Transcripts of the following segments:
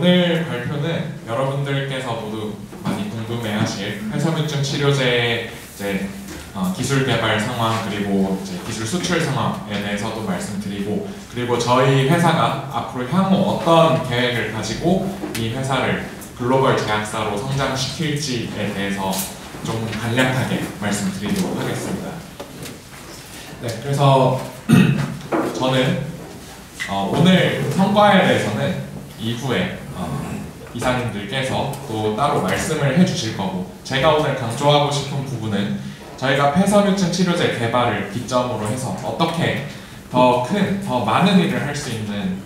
오늘 발표는 여러분들께서 모두 많이 궁금해하실 폐섬유증 치료제의 기술 개발 상황 그리고 기술 수출 상황에 대해서도 말씀드리고, 그리고 저희 회사가 앞으로 향후 어떤 계획을 가지고 이 회사를 글로벌 제약사로 성장시킬지에 대해서 좀 간략하게 말씀드리도록 하겠습니다. 네, 그래서 저는 오늘 성과에 대해서는 이후에 이사님들께서 또 따로 말씀을 해주실 거고, 제가 오늘 강조하고 싶은 부분은 저희가 폐섬유증 치료제 개발을 기점으로 해서 어떻게 더 많은 일을 할 수 있는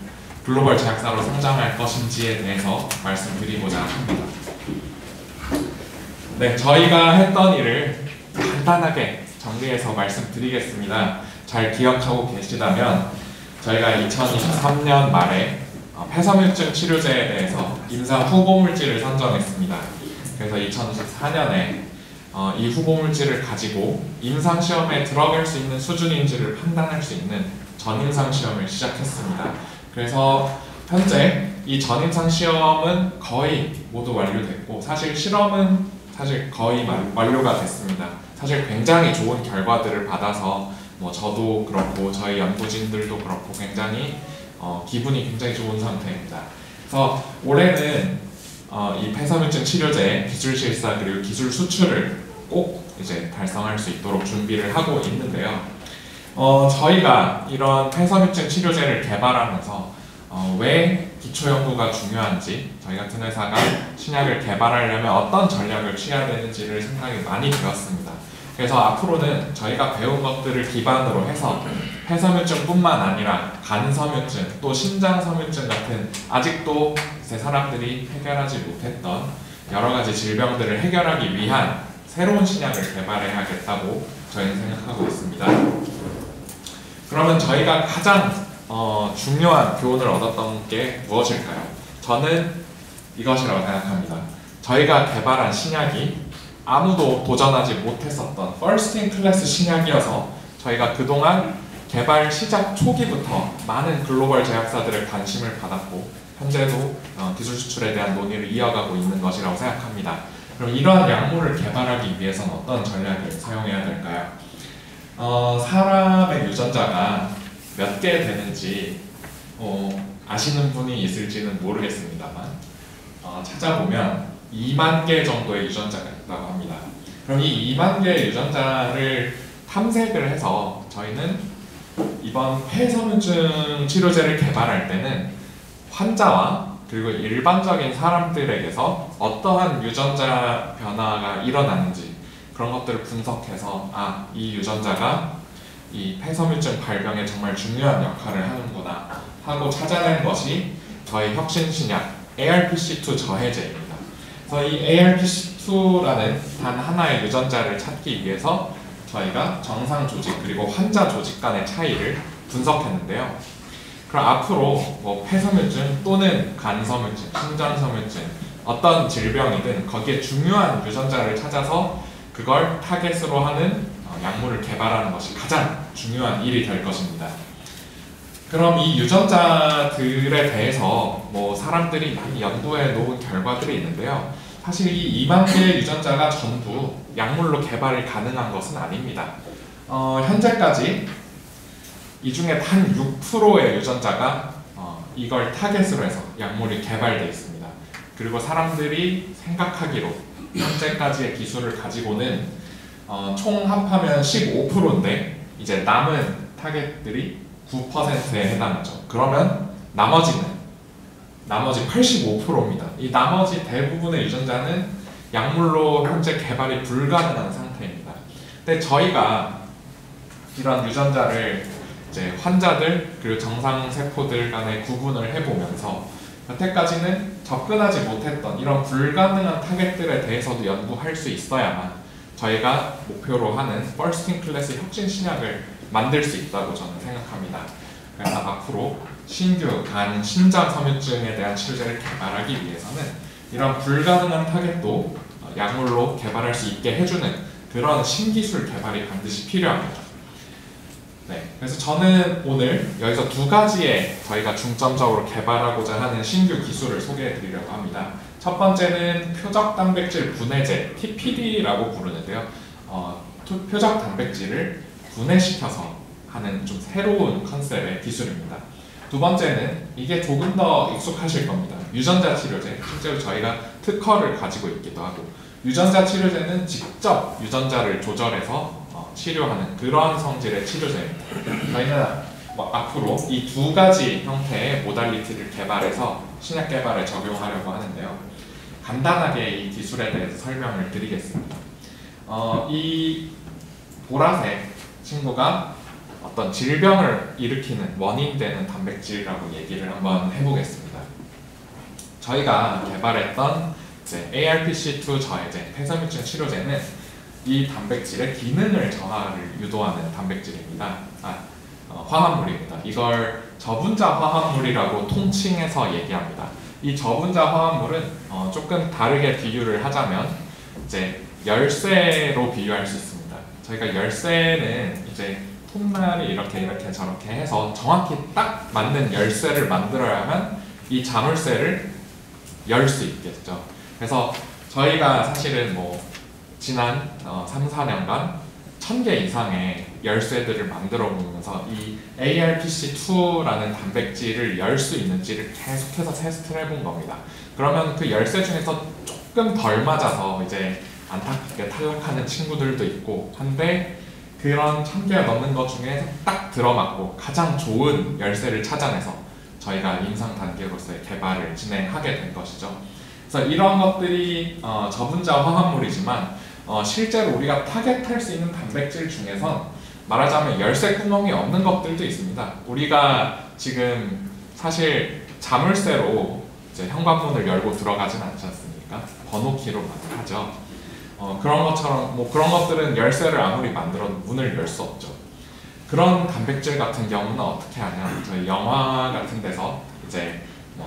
글로벌 제약사로 성장할 것인지에 대해서 말씀드리고자 합니다. 네, 저희가 했던 일을 간단하게 정리해서 말씀드리겠습니다. 잘 기억하고 계시다면 저희가 2023년 말에 폐섬유증 치료제에 대해서 임상 후보물질을 선정했습니다. 그래서 2024년에 이 후보물질을 가지고 임상시험에 들어갈 수 있는 수준인지를 판단할 수 있는 전임상 시험을 시작했습니다. 그래서 현재 이 전임상 시험은 거의 모두 완료됐고, 사실 실험은 거의 완료가 됐습니다. 사실 굉장히 좋은 결과들을 받아서 저도 그렇고 저희 연구진들도 그렇고 굉장히 기분이 굉장히 좋은 상태입니다. 그래서 올해는 이 폐섬유증 치료제 기술 실사 그리고 기술 수출을 꼭 이제 달성할 수 있도록 준비를 하고 있는데요. 저희가 이런 폐섬유증 치료제를 개발하면서 왜 기초연구가 중요한지, 저희 같은 회사가 신약을 개발하려면 어떤 전략을 취해야 되는지를 생각이 많이 되었습니다. 그래서 앞으로는 저희가 배운 것들을 기반으로 해서 폐섬유증뿐만 아니라 간섬유증, 또 신장섬유증 같은 아직도 사람들이 해결하지 못했던 여러 가지 질병들을 해결하기 위한 새로운 신약을 개발해야겠다고 저희는 생각하고 있습니다. 그러면 저희가 가장 중요한 교훈을 얻었던 게 무엇일까요? 저는 이것이라고 생각합니다. 저희가 개발한 신약이 아무도 도전하지 못했었던 First in Class 신약이어서 저희가 그동안 개발 시작 초기부터 많은 글로벌 제약사들의 관심을 받았고, 현재도 기술 수출에 대한 논의를 이어가고 있는 것이라고 생각합니다. 그럼 이러한 약물을 개발하기 위해서는 어떤 전략을 사용해야 될까요? 사람의 유전자가 몇 개 되는지 아시는 분이 있을지는 모르겠습니다만 찾아보면 2만 개 정도의 유전자가 있다고 합니다. 그럼 이 2만 개의 유전자를 탐색을 해서 저희는 이번 폐섬유증 치료제를 개발할 때는 환자와 그리고 일반적인 사람들에게서 어떠한 유전자 변화가 일어나는지 그런 것들을 분석해서 이 유전자가 이 폐섬유증 발병에 정말 중요한 역할을 하는구나 하고 찾아낸 것이 저희 혁신신약 ARPC2 저해제입니다. 그래서 이 ARPC2라는 단 하나의 유전자를 찾기 위해서 저희가 정상 조직 그리고 환자 조직 간의 차이를 분석했는데요. 그럼 앞으로 폐섬유증 또는 간섬유증, 신장섬유증 어떤 질병이든 거기에 중요한 유전자를 찾아서 그걸 타겟으로 하는 약물을 개발하는 것이 가장 중요한 일이 될 것입니다. 그럼 이 유전자들에 대해서 사람들이 많이 연구해 놓은 결과들이 있는데요. 사실 이 2만 개의 유전자가 전부 약물로 개발이 가능한 것은 아닙니다. 현재까지 이 중에 단 6%의 유전자가 이걸 타겟으로 해서 약물이 개발되어 있습니다. 그리고 사람들이 생각하기로 현재까지의 기술을 가지고는 총 합하면 15%인데 이제 남은 타겟들이 9%에 해당하죠. 그러면 나머지 85%입니다. 이 나머지 대부분의 유전자는 약물로 현재 개발이 불가능한 상태입니다. 근데 저희가 이런 유전자를 이제 환자들 그리고 정상 세포들 간에 구분을 해보면서 여태까지는 접근하지 못했던 이런 불가능한 타겟들에 대해서도 연구할 수 있어야만 저희가 목표로 하는 First in Class 혁신 신약을 만들 수 있다고 저는 생각합니다. 그래서 앞으로 신규 간 신장 섬유증에 대한 치료제를 개발하기 위해서는 이런 불가능한 타겟도 약물로 개발할 수 있게 해주는 그런 신기술 개발이 반드시 필요합니다. 네, 그래서 저는 오늘 여기서 두 가지의 저희가 중점적으로 개발하고자 하는 신규 기술을 소개해 드리려고 합니다. 첫 번째는 표적 단백질 분해제, TPD라고 부르는데요. 표적 단백질을 분해시켜서 하는 좀 새로운 컨셉의 기술입니다. 두 번째는 이게 조금 더 익숙하실 겁니다. 유전자 치료제, 실제로 저희가 특허를 가지고 있기도 하고, 유전자 치료제는 직접 유전자를 조절해서 치료하는 그런 성질의 치료제입니다. 저희는 앞으로 이 두 가지 형태의 모달리티를 개발해서 신약 개발에 적용하려고 하는데요. 간단하게 이 기술에 대해서 설명을 드리겠습니다. 이 보라색 친구가 어떤 질병을 일으키는 원인 되는 단백질이라고 얘기를 한번 해보겠습니다. 저희가 개발했던 ARPC2 저해제, 폐섬유증 치료제는 이 단백질의 기능을 저하를 유도하는 단백질입니다. 화합물입니다. 이걸 저분자 화합물이라고 통칭해서 얘기합니다. 이 저분자 화합물은 조금 다르게 비유를 하자면 이제 열쇠로 비유할 수 있습니다. 저희가 열쇠는 이제 통날이 이렇게 저렇게 해서 정확히 딱 맞는 열쇠를 만들어야만 이 자물쇠를 열 수 있겠죠. 그래서 저희가 사실은 지난 3, 4년간 1000개 이상의 열쇠들을 만들어 보면서 이 ARPC2라는 단백질을 열 수 있는지를 계속해서 테스트를 해본 겁니다. 그러면 그 열쇠 중에서 조금 덜 맞아서 이제 안타깝게 탈락하는 친구들도 있고 한데, 그런 1000개가 넘는 것 중에 딱 들어맞고 가장 좋은 열쇠를 찾아내서 저희가 임상 단계로서의 개발을 진행하게 된 것이죠. 그래서 이런 것들이 저분자 화합물이지만 실제로 우리가 타겟할 수 있는 단백질 중에선 말하자면 열쇠 구멍이 없는 것들도 있습니다. 우리가 지금 사실 자물쇠로 이제 현관문을 열고 들어가진 않지 않습니까? 번호키로 하죠. 그런 것처럼 그런 것들은 열쇠를 아무리 만들어도 문을 열 수 없죠. 그런 단백질 같은 경우는 어떻게 하냐? 저희 영화 같은 데서 이제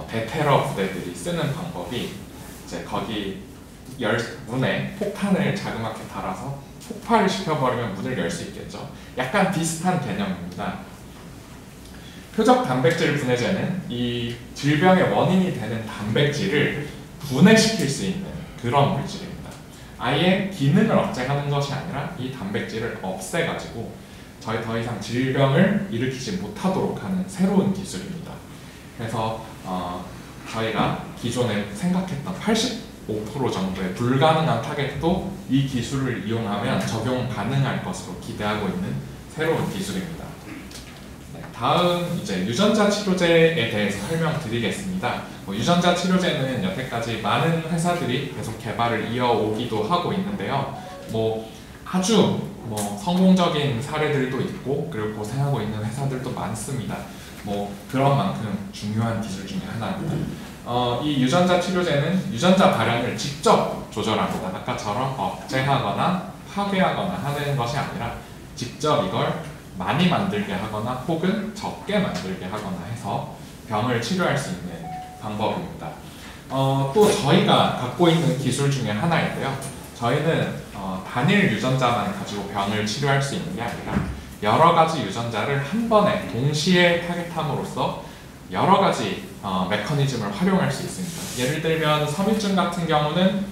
대테러 부대들이 쓰는 방법이 이제 거기 문에 폭탄을 자그맣게 달아서 폭발을 시켜버리면 문을 열 수 있겠죠. 약간 비슷한 개념입니다. 표적 단백질 분해제는 이 질병의 원인이 되는 단백질을 분해시킬 수 있는 그런 물질입니다. 아예 기능을 억제하는 것이 아니라 이 단백질을 없애가지고 저희 더 이상 질병을 일으키지 못하도록 하는 새로운 기술입니다. 그래서 저희가 기존에 생각했던 85% 정도의 불가능한 타겟도 이 기술을 이용하면 적용 가능할 것으로 기대하고 있는 새로운 기술입니다. 네, 다음 이제 유전자 치료제에 대해서 설명드리겠습니다. 유전자 치료제는 여태까지 많은 회사들이 계속 개발을 이어오기도 하고 있는데요. 아주 성공적인 사례들도 있고 그리고 고생하고 있는 회사들도 많습니다. 그런 만큼 중요한 기술 중에 하나입니다. 이 유전자 치료제는 유전자 발현을 직접 조절합니다. 아까처럼 억제하거나 파괴하거나 하는 것이 아니라 직접 이걸 많이 만들게 하거나 혹은 적게 만들게 하거나 해서 병을 치료할 수 있는 방법입니다. 또 저희가 갖고 있는 기술 중에 하나인데요. 저희는 단일 유전자만 가지고 병을 치료할 수 있는 게 아니라 여러 가지 유전자를 한 번에 동시에 타겟함으로써 여러 가지 메커니즘을 활용할 수 있습니다. 예를 들면 섬유증 같은 경우는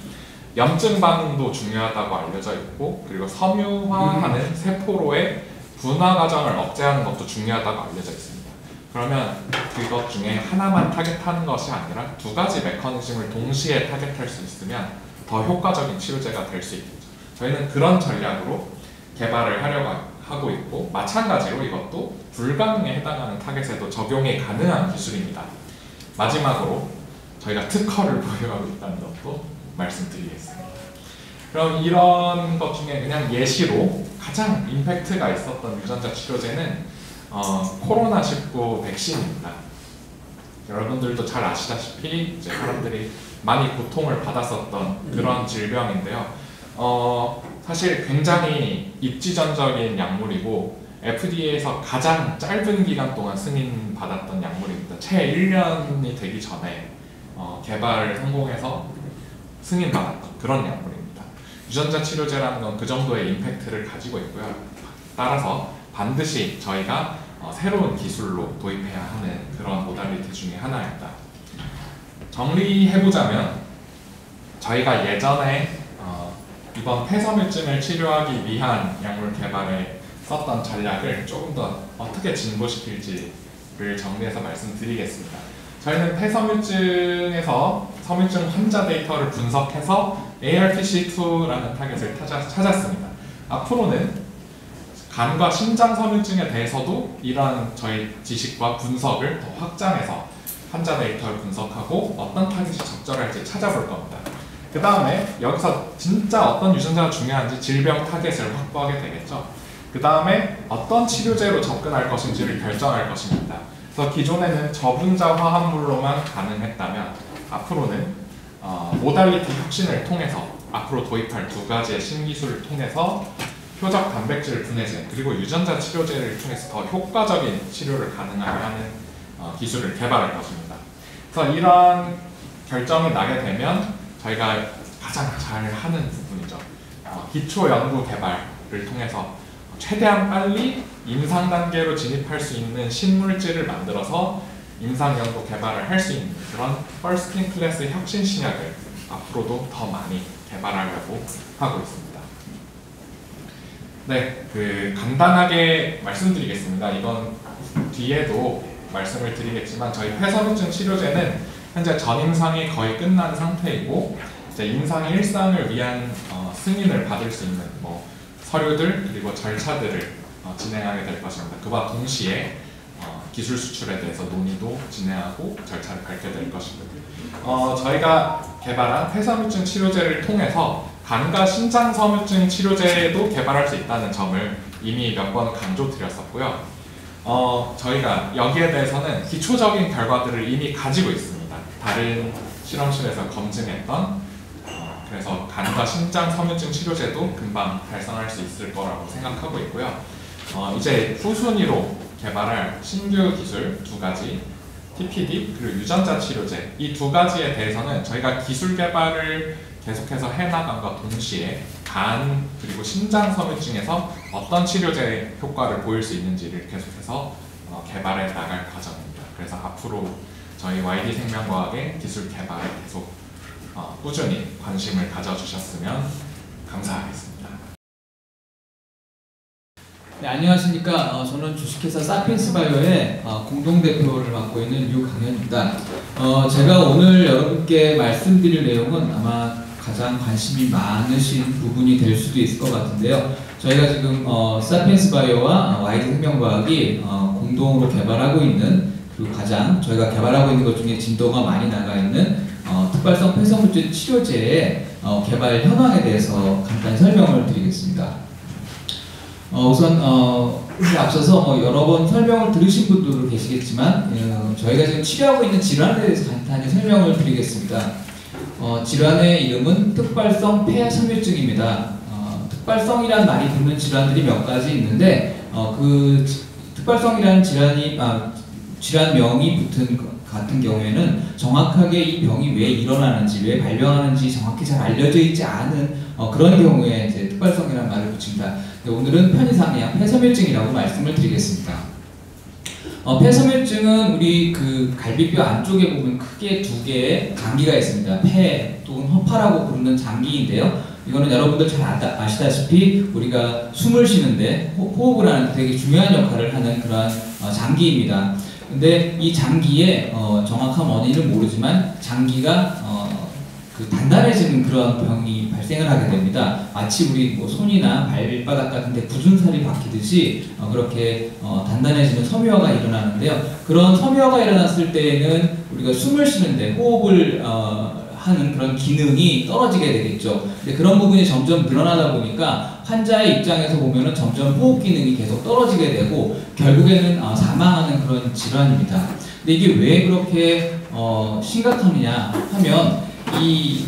염증 반응도 중요하다고 알려져 있고, 그리고 섬유화하는 세포로의 분화 과정을 억제하는 것도 중요하다고 알려져 있습니다. 그러면 그것 중에 하나만 타겟하는 것이 아니라 두 가지 메커니즘을 동시에 타겟할 수 있으면 더 효과적인 치료제가 될 수 있겠죠. 저희는 그런 전략으로 개발을 하려고 하고 있고, 마찬가지로 이것도 불가능에 해당하는 타겟에도 적용이 가능한 기술입니다. 마지막으로 저희가 특허를 보유하고 있다는 것도 말씀드리겠습니다. 그럼 이런 것 중에 그냥 예시로 가장 임팩트가 있었던 유전자 치료제는 코로나19 백신입니다. 여러분들도 잘 아시다시피 이제 사람들이 많이 고통을 받았었던 그런 질병인데요. 사실 굉장히 입지전적인 약물이고 FDA에서 가장 짧은 기간 동안 승인받았던 약물입니다. 채 1년이 되기 전에 개발을 성공해서 승인받았던 그런 약물입니다. 유전자 치료제라는 건 그 정도의 임팩트를 가지고 있고요. 따라서 반드시 저희가 새로운 기술로 도입해야 하는 그런 모달리티 중에 하나입니다. 정리해보자면 저희가 예전에 이번 폐섬유증을 치료하기 위한 약물 개발에 썼던 전략을 조금 더 어떻게 진보시킬지를 정리해서 말씀드리겠습니다. 저희는 폐섬유증에서 섬유증 환자 데이터를 분석해서 ARTC2라는 타겟을 찾았습니다. 앞으로는 간과 심장 섬유증에 대해서도 이러한 저희 지식과 분석을 더 확장해서 환자 데이터를 분석하고 어떤 타겟이 적절할지 찾아볼 겁니다. 그 다음에 여기서 진짜 어떤 유전자가 중요한지 질병 타겟을 확보하게 되겠죠. 그 다음에 어떤 치료제로 접근할 것인지를 결정할 것입니다. 그래서 기존에는 저분자 화합물로만 가능했다면 앞으로는 모달리티 혁신을 통해서 앞으로 도입할 두 가지의 신기술을 통해서 표적 단백질 분해제 그리고 유전자 치료제를 통해서 더 효과적인 치료를 가능하게 하는 기술을 개발할 것입니다. 그래서 이러한 결정이 나게 되면 저희가 가장 잘 하는 부분이죠. 기초 연구 개발을 통해서 최대한 빨리 임상 단계로 진입할 수 있는 신물질을 만들어서 임상 연구 개발을 할 수 있는 그런 퍼스트 인 클래스 혁신 신약을 앞으로도 더 많이 개발하려고 하고 있습니다. 네, 간단하게 말씀드리겠습니다. 이건 뒤에도 말씀을 드리겠지만 저희 폐섬유증 치료제는 현재 전임상이 거의 끝난 상태이고 이제 임상 1상을 위한 승인을 받을 수 있는 서류들 그리고 절차들을 진행하게 될 것입니다. 그와 동시에 기술 수출에 대해서 논의도 진행하고 절차를 밟게 될 것입니다. 저희가 개발한 폐섬유증 치료제를 통해서 간과 심장 섬유증 치료제도 개발할 수 있다는 점을 이미 몇 번 강조드렸었고요. 저희가 여기에 대해서는 기초적인 결과들을 이미 가지고 있습니다. 다른 실험실에서 검증했던 그래서 간과 심장 섬유증 치료제도 금방 달성할 수 있을 거라고 생각하고 있고요. 이제 후순위로 개발할 신규 기술 두 가지 TPD 그리고 유전자 치료제 이 두 가지에 대해서는 저희가 기술 개발을 계속해서 해나간과 동시에 간 그리고 심장 섬유증에서 어떤 치료제 효과를 보일 수 있는지를 계속해서 개발해 나갈 과정입니다. 그래서 앞으로 저희 YD생명과학의 기술 개발에 계속 꾸준히 관심을 가져주셨으면 감사하겠습니다. 네, 안녕하십니까. 저는 주식회사 사피엔스바이오의 공동대표를 맡고 있는 유강현입니다. 제가 오늘 여러분께 말씀드릴 내용은 아마 가장 관심이 많으신 부분이 될 수도 있을 것 같은데요. 저희가 지금 사피엔스바이오와 YD생명과학이 공동으로 개발하고 있는 그리고 가장 저희가 개발하고 있는 것 중에 진도가 많이 나가 있는 특발성 폐섬유증 치료제의 개발 현황에 대해서 간단히 설명을 드리겠습니다. 우선 앞서서 여러 번 설명을 들으신 분들도 계시겠지만 저희가 지금 치료하고 있는 질환에 대해서 간단히 설명을 드리겠습니다. 질환의 이름은 특발성 폐섬유증입니다. 특발성이라는 말이 붙는 질환들이 몇 가지 있는데 그 특발성이라는 질환명이 붙은 같은 경우에는 정확하게 이 병이 왜 일어나는지, 왜 발병하는지 정확히 잘 알려져 있지 않은 그런 경우에 이제 특발성이라는 말을 붙입니다. 오늘은 편의상 그냥 폐섬유증이라고 말씀을 드리겠습니다. 폐섬유증은 우리 갈비뼈 안쪽에 보면 크게 두 개의 장기가 있습니다. 폐 또는 허파라고 부르는 장기인데요. 이거는 여러분들 잘 아시다시피 우리가 숨을 쉬는데 호흡을 하는 되게 중요한 역할을 하는 그런 장기입니다. 근데 이 장기의 정확한 원인은 모르지만 장기가 단단해지는 그런 병이 발생을 하게 됩니다. 마치 우리 손이나 발바닥 같은 데 굳은 살이 박히듯이 그렇게 단단해지는 섬유화가 일어나는데요. 그런 섬유화가 일어났을 때에는 우리가 숨을 쉬는데 호흡을 하는 그런 기능이 떨어지게 되겠죠. 근데 그런 부분이 점점 늘어나다 보니까 환자의 입장에서 보면은 점점 호흡 기능이 계속 떨어지게 되고 결국에는 사망하는 그런 질환입니다. 근데 이게 왜 그렇게 심각하느냐 하면 이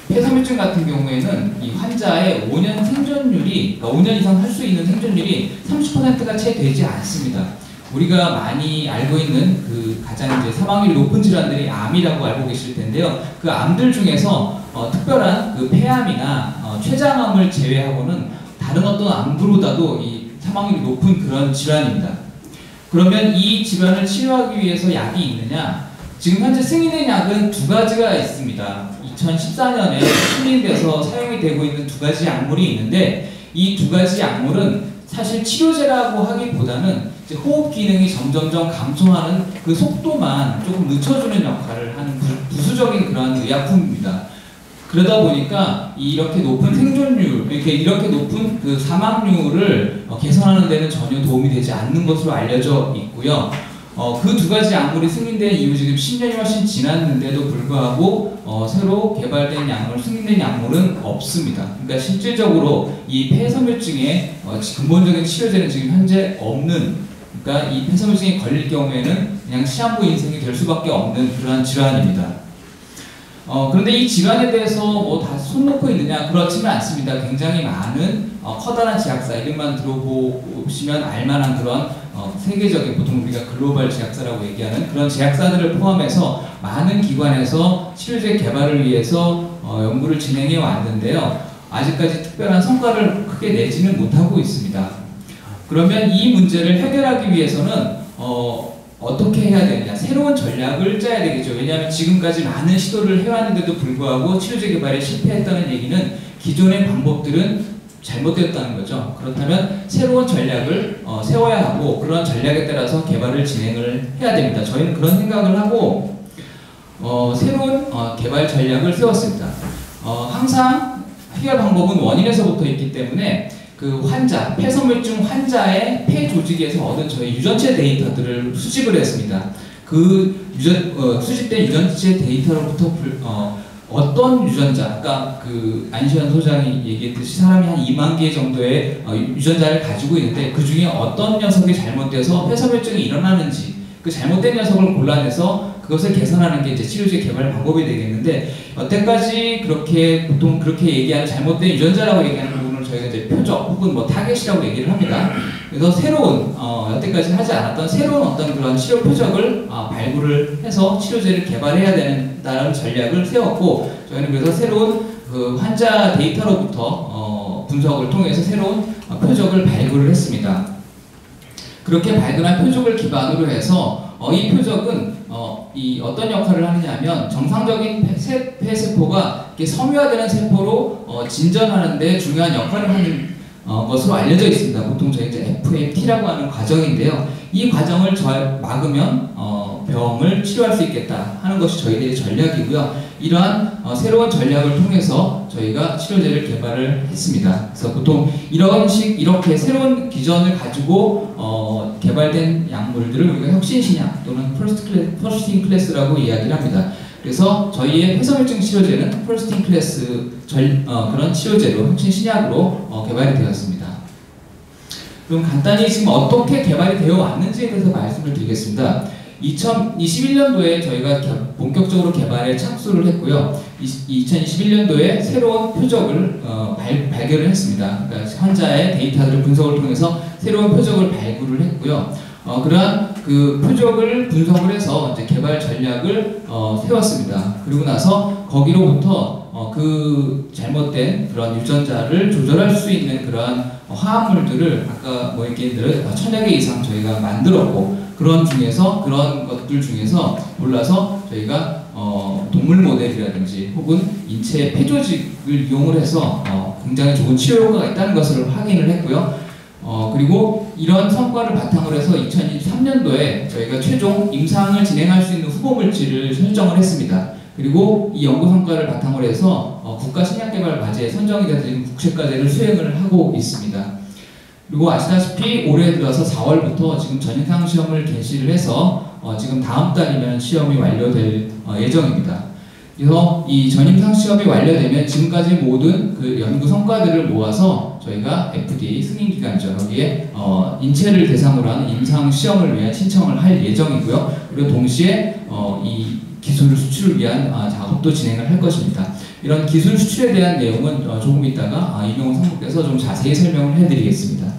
폐섬유증 같은 경우에는 이 환자의 5년 생존율이, 그러니까 5년 이상 살 수 있는 생존율이 30%가 채 되지 않습니다. 우리가 많이 알고 있는 가장 이제 사망률이 높은 질환들이 암이라고 알고 계실 텐데요. 그 암들 중에서 특별한 폐암이나 췌장암을 제외하고는 다른 어떤 암보다도 이 사망률이 높은 그런 질환입니다. 그러면 이 질환을 치료하기 위해서 약이 있느냐? 지금 현재 승인된 약은 두 가지가 있습니다. 2014년에 승인돼서 사용이 되고 있는 두 가지 약물이 있는데, 이 두 가지 약물은 사실 치료제라고 하기보다는 이제 호흡 기능이 점점점 감소하는 그 속도만 조금 늦춰주는 역할을 하는 부수적인 그러한 의약품입니다. 그러다 보니까 이렇게 높은 생존율, 이렇게 높은 그 사망률을 개선하는 데는 전혀 도움이 되지 않는 것으로 알려져 있고요. 그 두 가지 약물이 승인된 이후 지금 10년이 훨씬 지났는데도 불구하고 새로 개발된 약물, 승인된 약물은 없습니다. 그러니까 실질적으로 이 폐섬유증의 근본적인 치료제는 지금 현재 없는, 그러니까 이 폐섬유증에 걸릴 경우에는 그냥 시한부 인생이 될 수밖에 없는 그러한 질환입니다. 그런데 이 질환에 대해서 뭐 다 손 놓고 있느냐? 그렇지는 않습니다. 굉장히 많은 커다란 제약사, 이름만 들어보시면 알만한 그런 세계적인, 보통 우리가 글로벌 제약사라고 얘기하는 그런 제약사들을 포함해서 많은 기관에서 치료제 개발을 위해서 연구를 진행해 왔는데요. 아직까지 특별한 성과를 크게 내지는 못하고 있습니다. 그러면 이 문제를 해결하기 위해서는 어떻게 해야 되느냐? 새로운 전략을 짜야 되겠죠. 왜냐하면 지금까지 많은 시도를 해왔는데도 불구하고 치료제 개발에 실패했다는 얘기는 기존의 방법들은 잘못되었다는 거죠. 그렇다면 새로운 전략을 세워야 하고, 그런 전략에 따라서 개발을 진행을 해야 됩니다. 저희는 그런 생각을 하고 새로운 개발 전략을 세웠습니다. 항상 해결 방법은 원인에서부터 있기 때문에 그 환자, 폐섬유증 환자의 폐 조직에서 얻은 저희 유전체 데이터들을 수집을 했습니다. 그 수집된 유전체 데이터로부터 어떤 유전자, 아까 그 안시현 소장이 얘기했듯이 사람이 한 2만 개 정도의 유전자를 가지고 있는데, 그 중에 어떤 녀석이 잘못돼서 폐섬유증이 일어나는지 그 잘못된 녀석을 골라내서 그것을 개선하는 게 이제 치료제 개발 방법이 되겠는데, 여태까지 보통 그렇게 얘기하는 잘못된 유전자라고 얘기하는 부분을 저희가 이제 표적 혹은 뭐 타겟이라고 얘기를 합니다. 그래서 새로운 여태까지 하지 않았던 새로운 어떤 그런 치료 표적을 발굴을 해서 치료제를 개발해야 된다는 전략을 세웠고, 저희는 그래서 새로운 그 환자 데이터로부터 분석을 통해서 새로운 표적을 발굴을 했습니다. 그렇게 발견한 표적을 기반으로 해서 이 표적은 어떤 역할을 하느냐면, 정상적인 폐세포가 섬유화되는 세포로 진전하는 데 중요한 역할을 하는 것으로 알려져 있습니다. 보통 저희 이제 FAT라고 하는 과정인데요. 이 과정을 막으면 병을 치료할 수 있겠다 하는 것이 저희들의 전략이고요. 이러한 새로운 전략을 통해서 저희가 치료제를 개발을 했습니다. 그래서 보통 이렇게 새로운 기전을 가지고 개발된 약물들을 우리가 혁신신약 또는 퍼스트 인 클래스라고 이야기를 합니다. 그래서 저희의 폐섬유증 치료제는 퍼스트 인 클래스 그런 치료제로, 혁신신약으로 개발이 되었습니다. 그럼 간단히 지금 어떻게 개발이 되어 왔는지에 대해서 말씀을 드리겠습니다. 2021년도에 저희가 본격적으로 개발에 착수를 했고요. 2021년도에 새로운 표적을 발견을 했습니다. 그러니까 환자의 데이터들을 분석을 통해서 새로운 표적을 발굴을 했고요. 그러한 그 표적을 분석을 해서 이제 개발 전략을 세웠습니다. 그리고 나서 거기로부터 그 잘못된 그런 유전자를 조절할 수 있는 그러한 화합물들을 아까 뭐 얘기했듯이 1000여 개 이상 저희가 만들었고, 그런 것들 중에서 골라서 저희가 동물 모델이라든지 혹은 인체 폐조직을 이용을 해서 굉장히 좋은 치료 효과가 있다는 것을 확인을 했고요. 그리고 이런 성과를 바탕으로 해서 2023년도에 저희가 최종 임상을 진행할 수 있는 후보 물질을 설정을 했습니다. 그리고 이 연구 성과를 바탕으로 해서 국가 신약개발 과제에 선정이 돼서 지금 국책과제를 수행을 하고 있습니다. 그리고 아시다시피 올해 들어서 4월부터 지금 전임상 시험을 개시를 해서 지금 다음 달이면 시험이 완료될 예정입니다. 그래서 이 전임상 시험이 완료되면 지금까지 모든 그 연구 성과들을 모아서 저희가 FDA 승인기관이죠. 여기에 인체를 대상으로 하는 임상 시험을 위한 신청을 할 예정이고요. 그리고 동시에 이 기술 수출을 위한 작업도 진행을 할 것입니다. 이런 기술 수출에 대한 내용은 조금 있다가 이명훈 상무께서 좀 자세히 설명을 해드리겠습니다.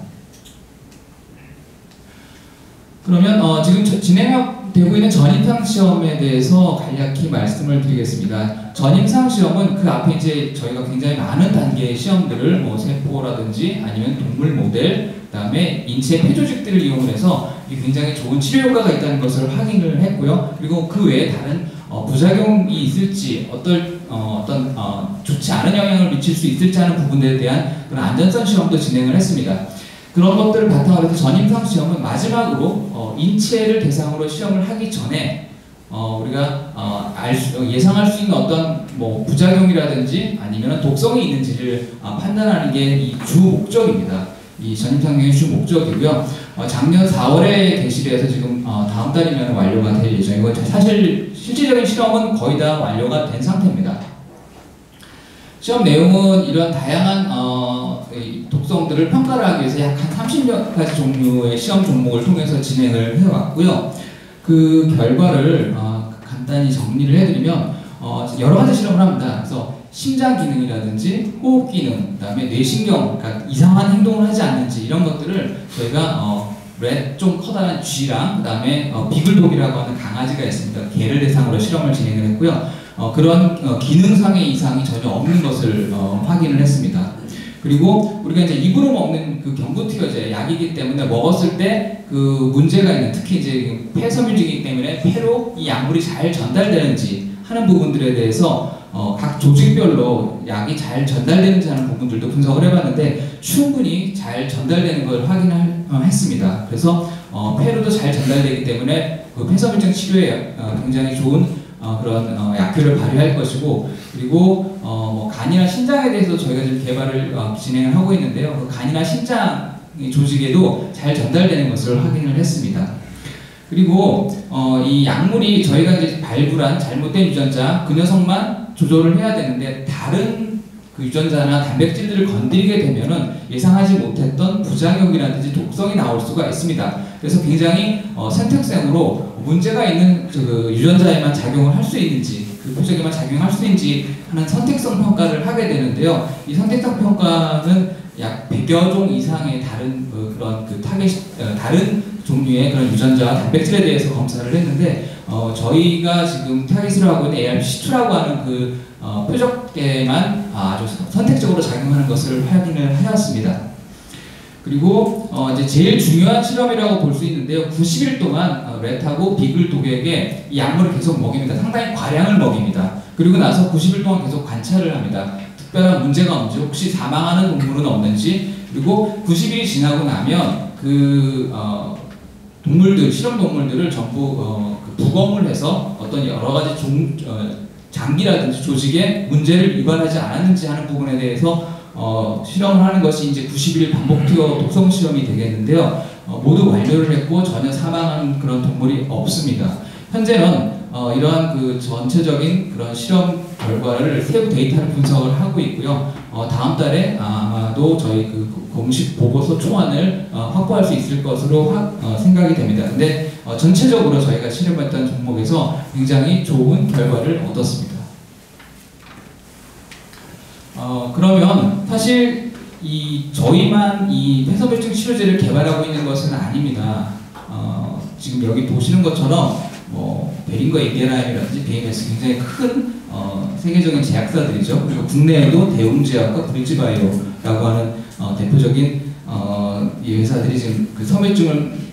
그러면 지금 진행되고 있는 전임상 시험에 대해서 간략히 말씀을 드리겠습니다. 전임상 시험은 그 앞에 이제 저희가 굉장히 많은 단계의 시험들을 뭐 세포라든지 아니면 동물 모델, 그다음에 인체 폐조직들을 이용해서 굉장히 좋은 치료 효과가 있다는 것을 확인을 했고요. 그리고 그 외에 다른 부작용이 있을지 어떤 좋지 않은 영향을 미칠 수 있을지 하는 부분들에 대한 그런 안전성 시험도 진행을 했습니다. 그런 것들을 바탕으로 해서 전임상 시험은 마지막으로 인체를 대상으로 시험을 하기 전에 우리가 예상할 수 있는 어떤 뭐 부작용이라든지 아니면 독성이 있는지를 판단하는 게 이 주 목적입니다. 이 전임상의 주 목적이고요. 작년 4월에 개시를 해서 지금 다음 달이면 완료가 될 예정이고, 사실 실질적인 실험은 거의 다 완료가 된 상태입니다. 시험 내용은 이런 다양한 독성들을 평가를 하기 위해서 약 한 30여 가지 종류의 시험 종목을 통해서 진행을 해왔고요. 그 결과를 간단히 정리를 해드리면 여러 가지 실험을 합니다. 그래서 심장 기능이라든지 호흡 기능, 그다음에 뇌신경, 그러니까 이상한 행동을 하지 않는지 이런 것들을 저희가 좀 커다란 쥐랑 그다음에 비글독이라고 하는 강아지가 있습니다. 개를 대상으로 실험을 진행을 했고요. 그런 기능상의 이상이 전혀 없는 것을 확인을 했습니다. 그리고 우리가 이제 입으로 먹는 그 경구티어제 약이기 때문에 먹었을 때 그 문제가 있는, 특히 이제 폐섬유지이기 때문에 폐로 이 약물이 잘 전달되는지 하는 부분들에 대해서 각 조직별로 약이 잘 전달되는지 하는 부분들도 분석을 해봤는데 충분히 잘 전달되는 걸 확인을 했습니다. 그래서 폐로도 잘 전달되기 때문에 그 폐섬유증 치료에 굉장히 좋은 그런 약효를 발휘할 것이고, 그리고 뭐 간이나 신장에 대해서 저희가 지금 개발을 진행을 하고 있는데요. 그 간이나 신장 조직에도 잘 전달되는 것을 확인을 했습니다. 그리고 이 약물이 저희가 이제 발굴한 잘못된 유전자 그 녀석만 조절을 해야 되는데 다른 그 유전자나 단백질들을 건드리게 되면은 예상하지 못했던 부작용이라든지 독성이 나올 수가 있습니다. 그래서 굉장히 선택성으로 문제가 있는 그 유전자에만 작용을 할 수 있는지, 그 표적에만 작용할 수 있는지 하는 선택성 평가를 하게 되는데요. 이 선택성 평가는 약 100여 종 이상의 다른 그런 다른 종류의 그런 유전자와 단백질에 대해서 검사를 했는데 저희가 지금 타깃으로 하고 있는 ARPC2라고 하는 그 표적에만 아주 선택적으로 작용하는 것을 확인을 하였습니다. 그리고 이제 제일 중요한 실험이라고 볼 수 있는데요. 90일 동안 렛하고 비글 독에게 이 약물을 계속 먹입니다. 상당히 과량을 먹입니다. 그리고 나서 90일 동안 계속 관찰을 합니다. 특별한 문제가 없는지, 혹시 사망하는 동물은 없는지, 그리고 90일이 지나고 나면 그 동물들, 실험 동물들을 전부 부검을 해서 어떤 여러 가지 장기라든지 조직에 문제를 유발하지 않았는지 하는 부분에 대해서 실험을 하는 것이 이제 90일 반복 투여 독성 실험이 되겠는데요. 모두 완료를 했고 전혀 사망한 그런 동물이 없습니다. 현재는 이러한 그 전체적인 그런 실험 결과를 세부 데이터를 분석을 하고 있고요. 다음 달에 아마도 저희 그 공식 보고서 초안을 확보할 수 있을 것으로 생각이 됩니다. 근데 전체적으로 저희가 실험했던 종목에서 굉장히 좋은 결과를 얻었습니다. 그러면 사실 저희만 이 폐섬유증 치료제를 개발하고 있는 것은 아닙니다. 지금 여기 보시는 것처럼 베링거 ABLI라든지 BMS 굉장히 큰 세계적인 제약사들이죠. 그리고 국내에도 대웅제약과 브리지바이오라고 하는 대표적인 이 회사들이 지금 그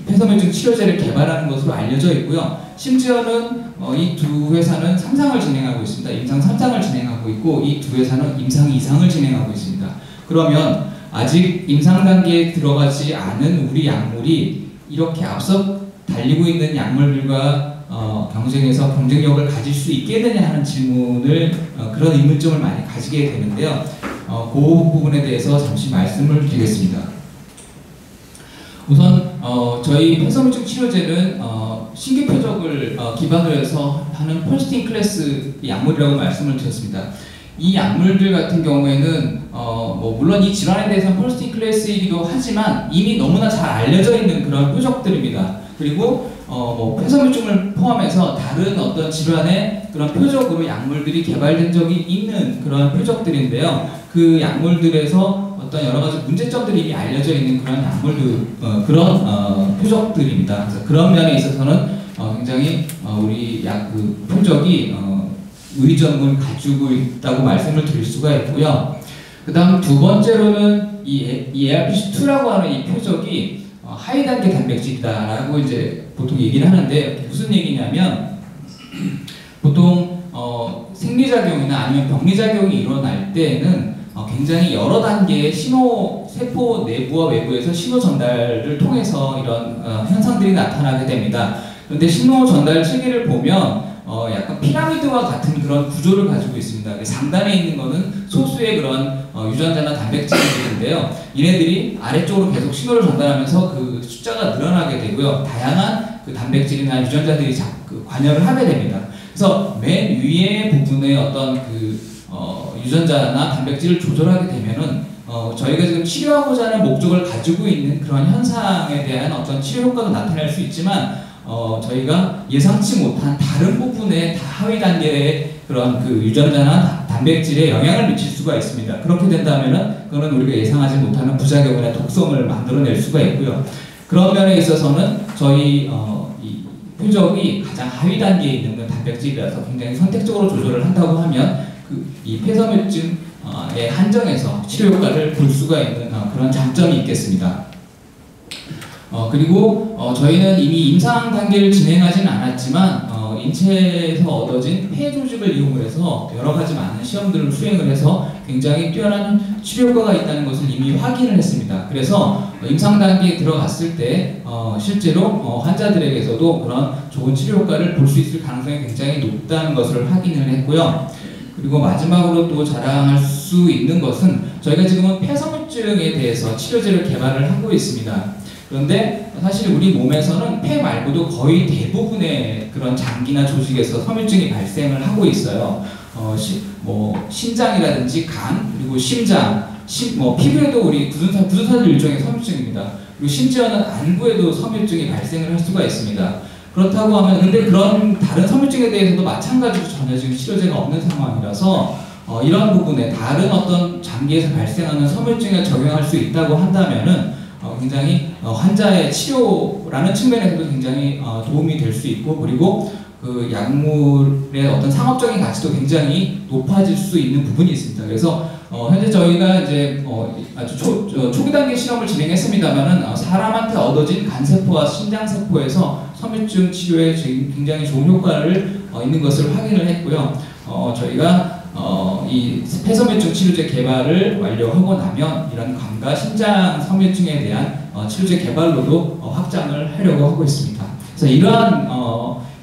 폐섬유증 치료제를 개발하는 것으로 알려져 있고요. 심지어는 이 두 회사는 3상을 진행하고 있습니다. 임상 3상을 진행하고 있고 이 두 회사는 임상 2상을 진행하고 있습니다. 그러면 아직 임상 단계에 들어가지 않은 우리 약물이 이렇게 앞서 달리고 있는 약물들과 경쟁에서 경쟁력을 가질 수 있겠느냐 하는 질문을 그런 의문점을 많이 가지게 되는데요. 그 부분에 대해서 잠시 말씀을 드리겠습니다. 우선 저희 폐섬유증 치료제는 신규 표적을 기반으로 해서 하는 펄스틴 클래스 약물이라고 말씀을 드렸습니다. 이 약물들 같은 경우에는 물론 이 질환에 대해서는 펄스틴 클래스이기도 하지만 이미 너무나 잘 알려져 있는 그런 표적들입니다. 그리고 폐섬유증을 포함해서 다른 어떤 질환의 그런 표적으로 약물들이 개발된 적이 있는 그런 표적들인데요. 그 약물들에서 어떤 여러 가지 문제점들이 이미 알려져 있는 그런 약물들, 표적들입니다. 그래서 그런 면에 있어서는 굉장히 우리 그 표적이 의점을 가지고 있다고 말씀을 드릴 수가 있고요. 그 다음 두 번째로는 이 ARPC2라고 하는 이 표적이 하위 단계 단백질이다라고 이제 보통 얘기를 하는데 무슨 얘기냐면 보통 생리작용이나 아니면 병리작용이 일어날 때는 굉장히 여러 단계의 세포 내부와 외부에서 신호 전달을 통해서 이런 현상들이 나타나게 됩니다. 그런데 신호 전달 체계를 보면 약간 피라미드와 같은 그런 구조를 가지고 있습니다. 상단에 있는 거는 소수의 그런 유전자나 단백질들인데요. 얘네들이 아래쪽으로 계속 신호를 전달하면서 그 숫자가 늘어나게 되고요. 다양한 그 단백질이나 유전자들이 관여를 하게 됩니다. 그래서 맨 위에 부분에 어떤 유전자나 단백질을 조절하게 되면은 저희가 지금 치료하고자 하는 목적을 가지고 있는 그런 현상에 대한 어떤 치료 효과도 나타낼 수 있지만 저희가 예상치 못한 다른 부분의 하위 단계의 그런 그 유전자나 단백질에 영향을 미칠 수가 있습니다. 그렇게 된다면은 그거는 우리가 예상하지 못하는 부작용이나 독성을 만들어낼 수가 있고요. 그런 면에 있어서는 저희 이 표적이 가장 하위 단계에 있는 단백질이라서 굉장히 선택적으로 조절을 한다고 하면 이 폐섬유증에 한정해서 치료 효과를 볼 수가 있는 그런 장점이 있겠습니다. 그리고 저희는 이미 임상 단계를 진행하지는 않았지만 인체에서 얻어진 폐 조직을 이용해서 여러 가지 많은 시험들을 수행을 해서 굉장히 뛰어난 치료 효과가 있다는 것을 이미 확인을 했습니다. 그래서 임상 단계에 들어갔을 때 실제로 환자들에게서도 그런 좋은 치료 효과를 볼 수 있을 가능성이 굉장히 높다는 것을 확인을 했고요. 그리고 마지막으로 또 자랑할 수 있는 것은 저희가 지금은 폐섬유증에 대해서 치료제를 개발을 하고 있습니다. 그런데 사실 우리 몸에서는 폐 말고도 거의 대부분의 그런 장기나 조직에서 섬유증이 발생을 하고 있어요. 신장이라든지 간, 그리고 심장, 피부에도 우리 굳은살도 일종의 섬유증입니다. 그리고 심지어는 안구에도 섬유증이 발생을 할 수가 있습니다. 그렇다고 하면 근데 그런 다른 섬유증에 대해서도 마찬가지로 전혀 지금 치료제가 없는 상황이라서 이런 부분에 다른 어떤 장기에서 발생하는 섬유증에 적용할 수 있다고 한다면은 굉장히 환자의 치료라는 측면에서도 굉장히 도움이 될 수 있고 그리고 그 약물의 어떤 상업적인 가치도 굉장히 높아질 수 있는 부분이 있습니다. 그래서 현재 저희가 이제 아주 초기 단계 실험을 진행했습니다만은 사람한테 얻어진 간세포와 신장세포에서 섬유증 치료에 굉장히 좋은 효과를 있는 것을 확인을 했고요. 저희가 이 폐섬유증 치료제 개발을 완료하고 나면 이런 간과 신장 섬유증에 대한 치료제 개발로도 확장을 하려고 하고 있습니다. 그래서 이러한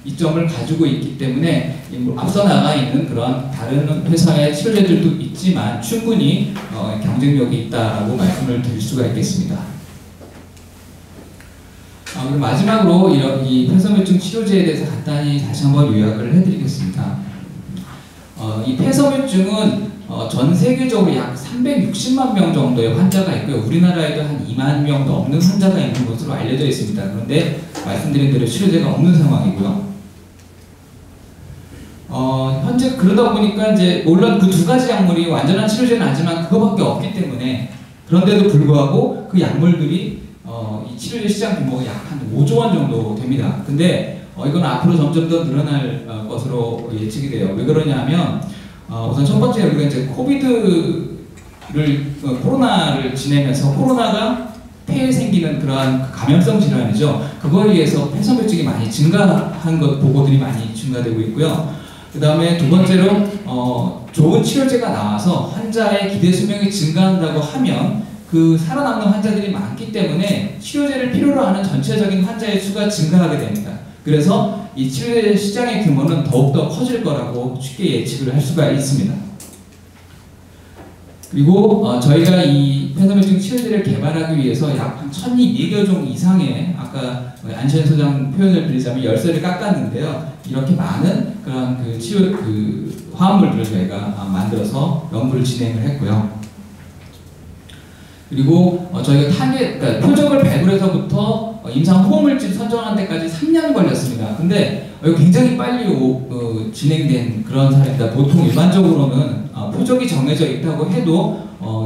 이점을 가지고 있기 때문에 앞서 나가 있는 그런 다른 회사의 치료제들도 있지만 충분히 경쟁력이 있다라고 말씀을 드릴 수가 있겠습니다. 그리고 마지막으로 이 폐섬유증 치료제에 대해서 간단히 다시 한번 요약을 해드리겠습니다. 이 폐섬유증은 전 세계적으로 약 360만 명 정도의 환자가 있고요. 우리나라에도 한 2만 명 넘는 환자가 있는 것으로 알려져 있습니다. 그런데 말씀드린 대로 치료제가 없는 상황이고요. 현재 그러다 보니까 이제 물론 그 두 가지 약물이 완전한 치료제는 아니지만 그거밖에 없기 때문에 그런데도 불구하고 그 약물들이 이 치료제 시장 규모가 약 한 5조 원 정도 됩니다. 근데 이건 앞으로 점점 더 늘어날 것으로 예측이 돼요. 왜 그러냐면 우선 첫 번째 우리가 이제 코로나를 지내면서 코로나가 폐에 생기는 그러한 감염성 질환이죠. 그거에 의해서 폐섬유증이 많이 증가한 것 보고들이 많이 증가되고 있고요. 그 다음에 두 번째로 좋은 치료제가 나와서 환자의 기대 수명이 증가한다고 하면 그 살아남는 환자들이 많기 때문에 치료제를 필요로 하는 전체적인 환자의 수가 증가하게 됩니다. 그래서 이 치료제 시장의 규모는 더욱더 커질 거라고 쉽게 예측을 할 수가 있습니다. 그리고 저희가 이 폐섬유증 치료제를 개발하기 위해서 약 한 1200여 종 이상의 아까 안시현 소장 표현을 드리자면 열쇠를 깎았는데요. 이렇게 많은 그런 화합물들을 저희가 만들어서 연구를 진행을 했고요. 그리고 저희가 그러니까 표적을 발굴해서부터 임상 호흡물질 선정하는 데까지 3년 걸렸습니다. 근데 굉장히 빨리 진행된 그런 사례입니다. 보통 일반적으로는 표적이 정해져 있다고 해도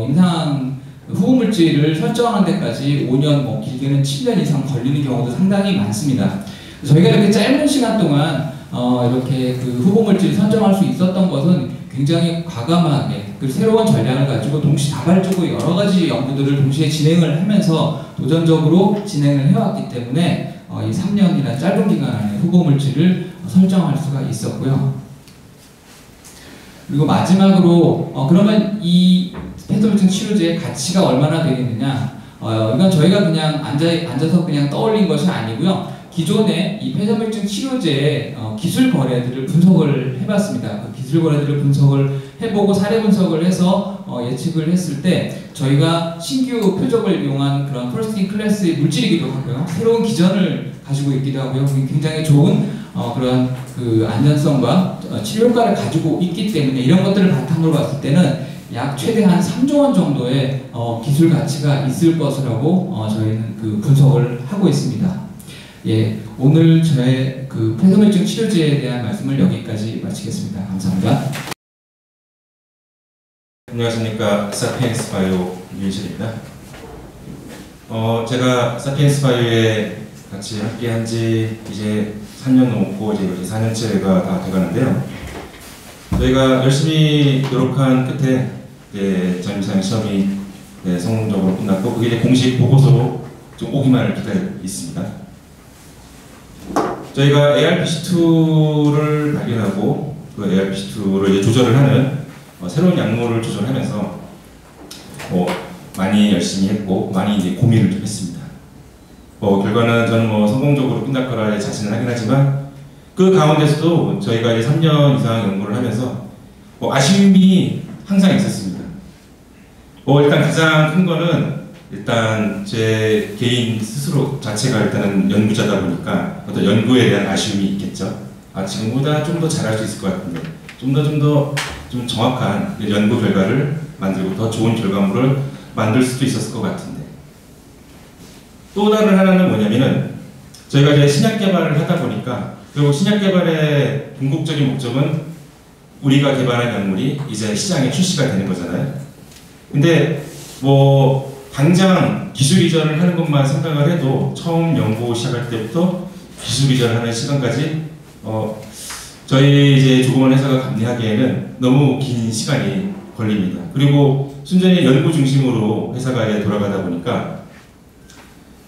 임상 후보물질을 설정하는 데까지 5년, 뭐 길게는 7년 이상 걸리는 경우도 상당히 많습니다. 저희가 이렇게 짧은 시간 동안 이렇게 그 후보물질을 선정할 수 있었던 것은 굉장히 과감하게 그 새로운 전략을 가지고 동시다발적으로 여러 가지 연구들을 동시에 진행을 하면서 도전적으로 진행을 해왔기 때문에 이 3년이나 짧은 기간 안에 후보물질을 설정할 수가 있었고요. 그리고 마지막으로 그러면 이 폐소물증 치료제의 가치가 얼마나 되겠느냐? 이건 저희가 그냥 앉아서 그냥 떠올린 것이 아니고요. 기존에 이 폐소물증 치료제의 기술 거래들을 분석을 해봤습니다. 그 기술 거래들을 분석을 해보고 사례 분석을 해서 예측을 했을 때 저희가 신규 표적을 이용한 그런 퍼스트 클래스의 물질이기도 하고요. 새로운 기전을 가지고 있기도 하고요. 굉장히 좋은 그런 그 안전성과 치료 효과를 가지고 있기 때문에 이런 것들을 바탕으로 봤을 때는 약 최대한 3조 원 정도의 기술 가치가 있을 것이라고 저희는 그 분석을 하고 있습니다. 예, 오늘 저의 그 폐소물증 치료제에 대한 말씀을 여기까지 마치겠습니다. 감사합니다. 안녕하십니까, 사피엔스 바이오 유인실입니다. 제가 사피엔스 바이오에 같이 함께한 지 이제 3년 넘고 이제 4년째가 다 돼가는데요. 저희가 열심히 노력한 끝에 전임상 시험이 성공적으로 끝났고 그게 이제 공식 보고서로 좀 오기만을 기다리고 있습니다. 저희가 ARPC2를 발견하고 그 ARPC2를 이제 조절을 하는 새로운 약물을 조절하면서 많이 열심히 했고 많이 이제 고민을 좀 했습니다. 결과는 저는 성공적으로 끝날 거라 자신은 하긴 하지만 그 가운데서도 저희가 이제 3년 이상 연구를 하면서 아쉬움이 항상 있었습니다. 일단 가장 큰 거는 일단 제 개인 스스로 자체가 일단은 연구자다 보니까 어떤 연구에 대한 아쉬움이 있겠죠. 지금보다 좀 더 잘할 수 있을 것 같은데 좀 더 정확한 연구 결과를 만들고 더 좋은 결과물을 만들 수도 있었을 것 같은데 또 다른 하나는 뭐냐면은 저희가 이제 신약 개발을 하다 보니까 결국 신약 개발의 궁극적인 목적은 우리가 개발한 약물이 이제 시장에 출시가 되는 거잖아요. 근데 당장 기술 이전을 하는 것만 생각을 해도 처음 연구 시작할 때부터 기술 이전을 하는 시간까지 저희 이제 조그만 회사가 감내하기에는 너무 긴 시간이 걸립니다. 그리고 순전히 연구 중심으로 회사가 이제 돌아가다 보니까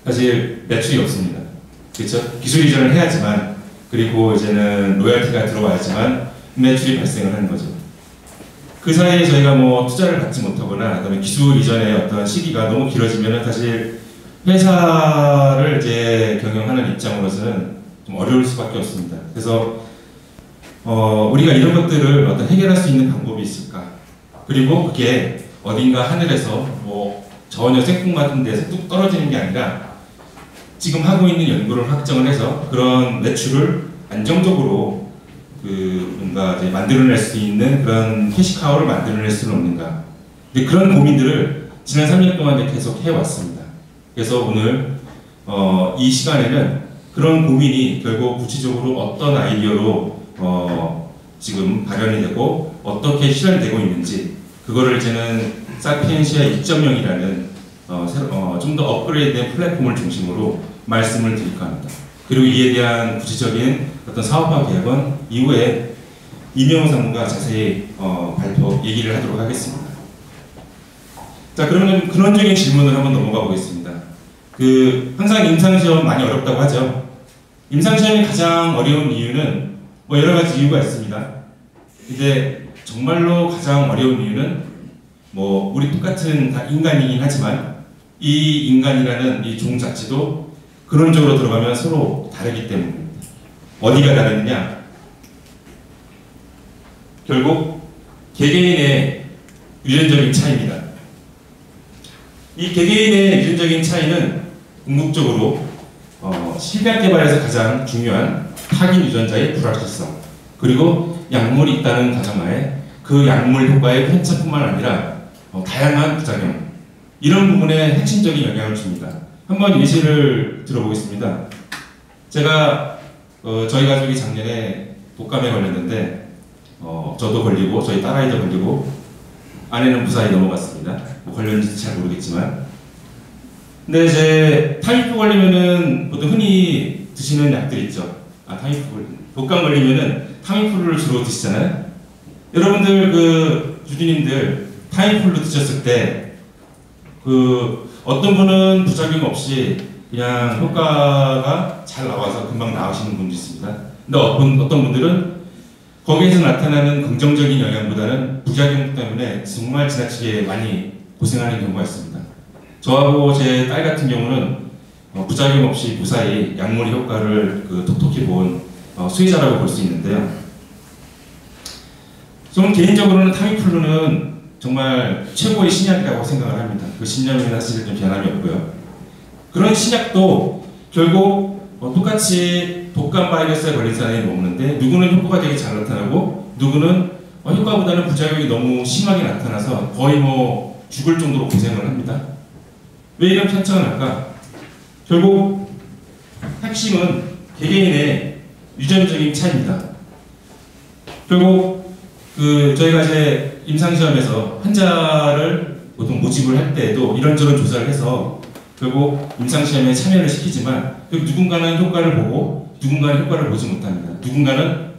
사실 매출이 없습니다. 그렇죠? 기술 이전을 해야지만 그리고 이제는 로열티가 들어와야지만 매출이 발생을 하는 거죠. 그 사이에 저희가 투자를 받지 못하거나 그다음에 기술 이전의 어떤 시기가 너무 길어지면 사실 회사를 이제 경영하는 입장으로서는 좀 어려울 수밖에 없습니다. 그래서 우리가 이런 것들을 어떤 해결할 수 있는 방법이 있을까? 그리고 그게 어딘가 하늘에서 전혀 생풍 같은 데서 뚝 떨어지는 게 아니라 지금 하고 있는 연구를 확정을 해서 그런 매출을 안정적으로 뭔가 이제 만들어낼 수 있는 그런 캐시카우를 만들어낼 수는 없는가. 근데 그런 고민들을 지난 3년 동안 계속 해왔습니다. 그래서 오늘 이 시간에는 그런 고민이 결국 구체적으로 어떤 아이디어로 지금 발현이 되고 어떻게 실현이 되고 있는지 그거를 이제는 사피엔시아 2.0이라는 좀 더 업그레이드된 플랫폼을 중심으로 말씀을 드릴까 합니다. 그리고 이에 대한 구체적인 어떤 사업화 계획은 이후에 이명호 상무가 자세히 얘기를 하도록 하겠습니다. 자, 그러면 근원적인 질문을 한번 넘어가 보겠습니다. 항상 임상시험 많이 어렵다고 하죠. 임상시험이 가장 어려운 이유는 여러 가지 이유가 있습니다. 근데 정말로 가장 어려운 이유는 우리 똑같은 다 인간이긴 하지만 이 인간이라는 이 종 자체도 근원적으로 들어가면 서로 다르기 때문입니다. 어디가 다르느냐? 결국 개개인의 유전적인 차이입니다. 이 개개인의 유전적인 차이는 궁극적으로 실약 개발에서 가장 중요한 타깃 유전자의 불확실성 그리고 약물이 있다는 가정하에 그 약물 효과의 편차뿐만 아니라 다양한 부작용 이런 부분에 핵심적인 영향을 줍니다. 한번 예시를 들어보겠습니다. 제가 저희 가족이 작년에 독감에 걸렸는데 저도 걸리고 저희 딸아이도 걸리고 아내는 무사히 넘어갔습니다. 뭐 걸렸는지 잘 모르겠지만. 근데 이제 타미프 걸리면은 보통 흔히 드시는 약들 있죠. 독감 걸리면은 타미프를 주로 드시잖아요. 여러분들 그 주주님들 타미프를 드셨을 때 그 어떤 분은 부작용 없이 그냥 효과가 잘 나와서 금방 나으시는 분도 있습니다. 근데 어떤 분들은 거기에서 나타나는 긍정적인 영향보다는 부작용 때문에 정말 지나치게 많이 고생하는 경우가 있습니다. 저하고 제 딸 같은 경우는 부작용 없이 무사히 약물의 효과를 톡톡히 본 수혜자라고 볼 수 있는데요. 저는 개인적으로는 타미플루는 정말 최고의 신약이라고 생각을 합니다. 그 신념에는 사실 좀 변함이 없고요. 그런 신약도 결국 똑같이 독감 바이러스에 걸린 사람이 먹는데 누구는 효과가 되게 잘 나타나고 누구는 효과보다는 부작용이 너무 심하게 나타나서 거의 뭐 죽을 정도로 고생을 합니다. 왜 이런 편차가 날까? 결국 핵심은 개개인의 유전적인 차이입니다. 결국 저희가 이제 임상시험에서 환자를 보통 모집을 할 때에도 이런저런 조사를 해서 결국 임상시험에 참여를 시키지만 누군가는 효과를 보고 누군가는 효과를 보지 못합니다. 누군가는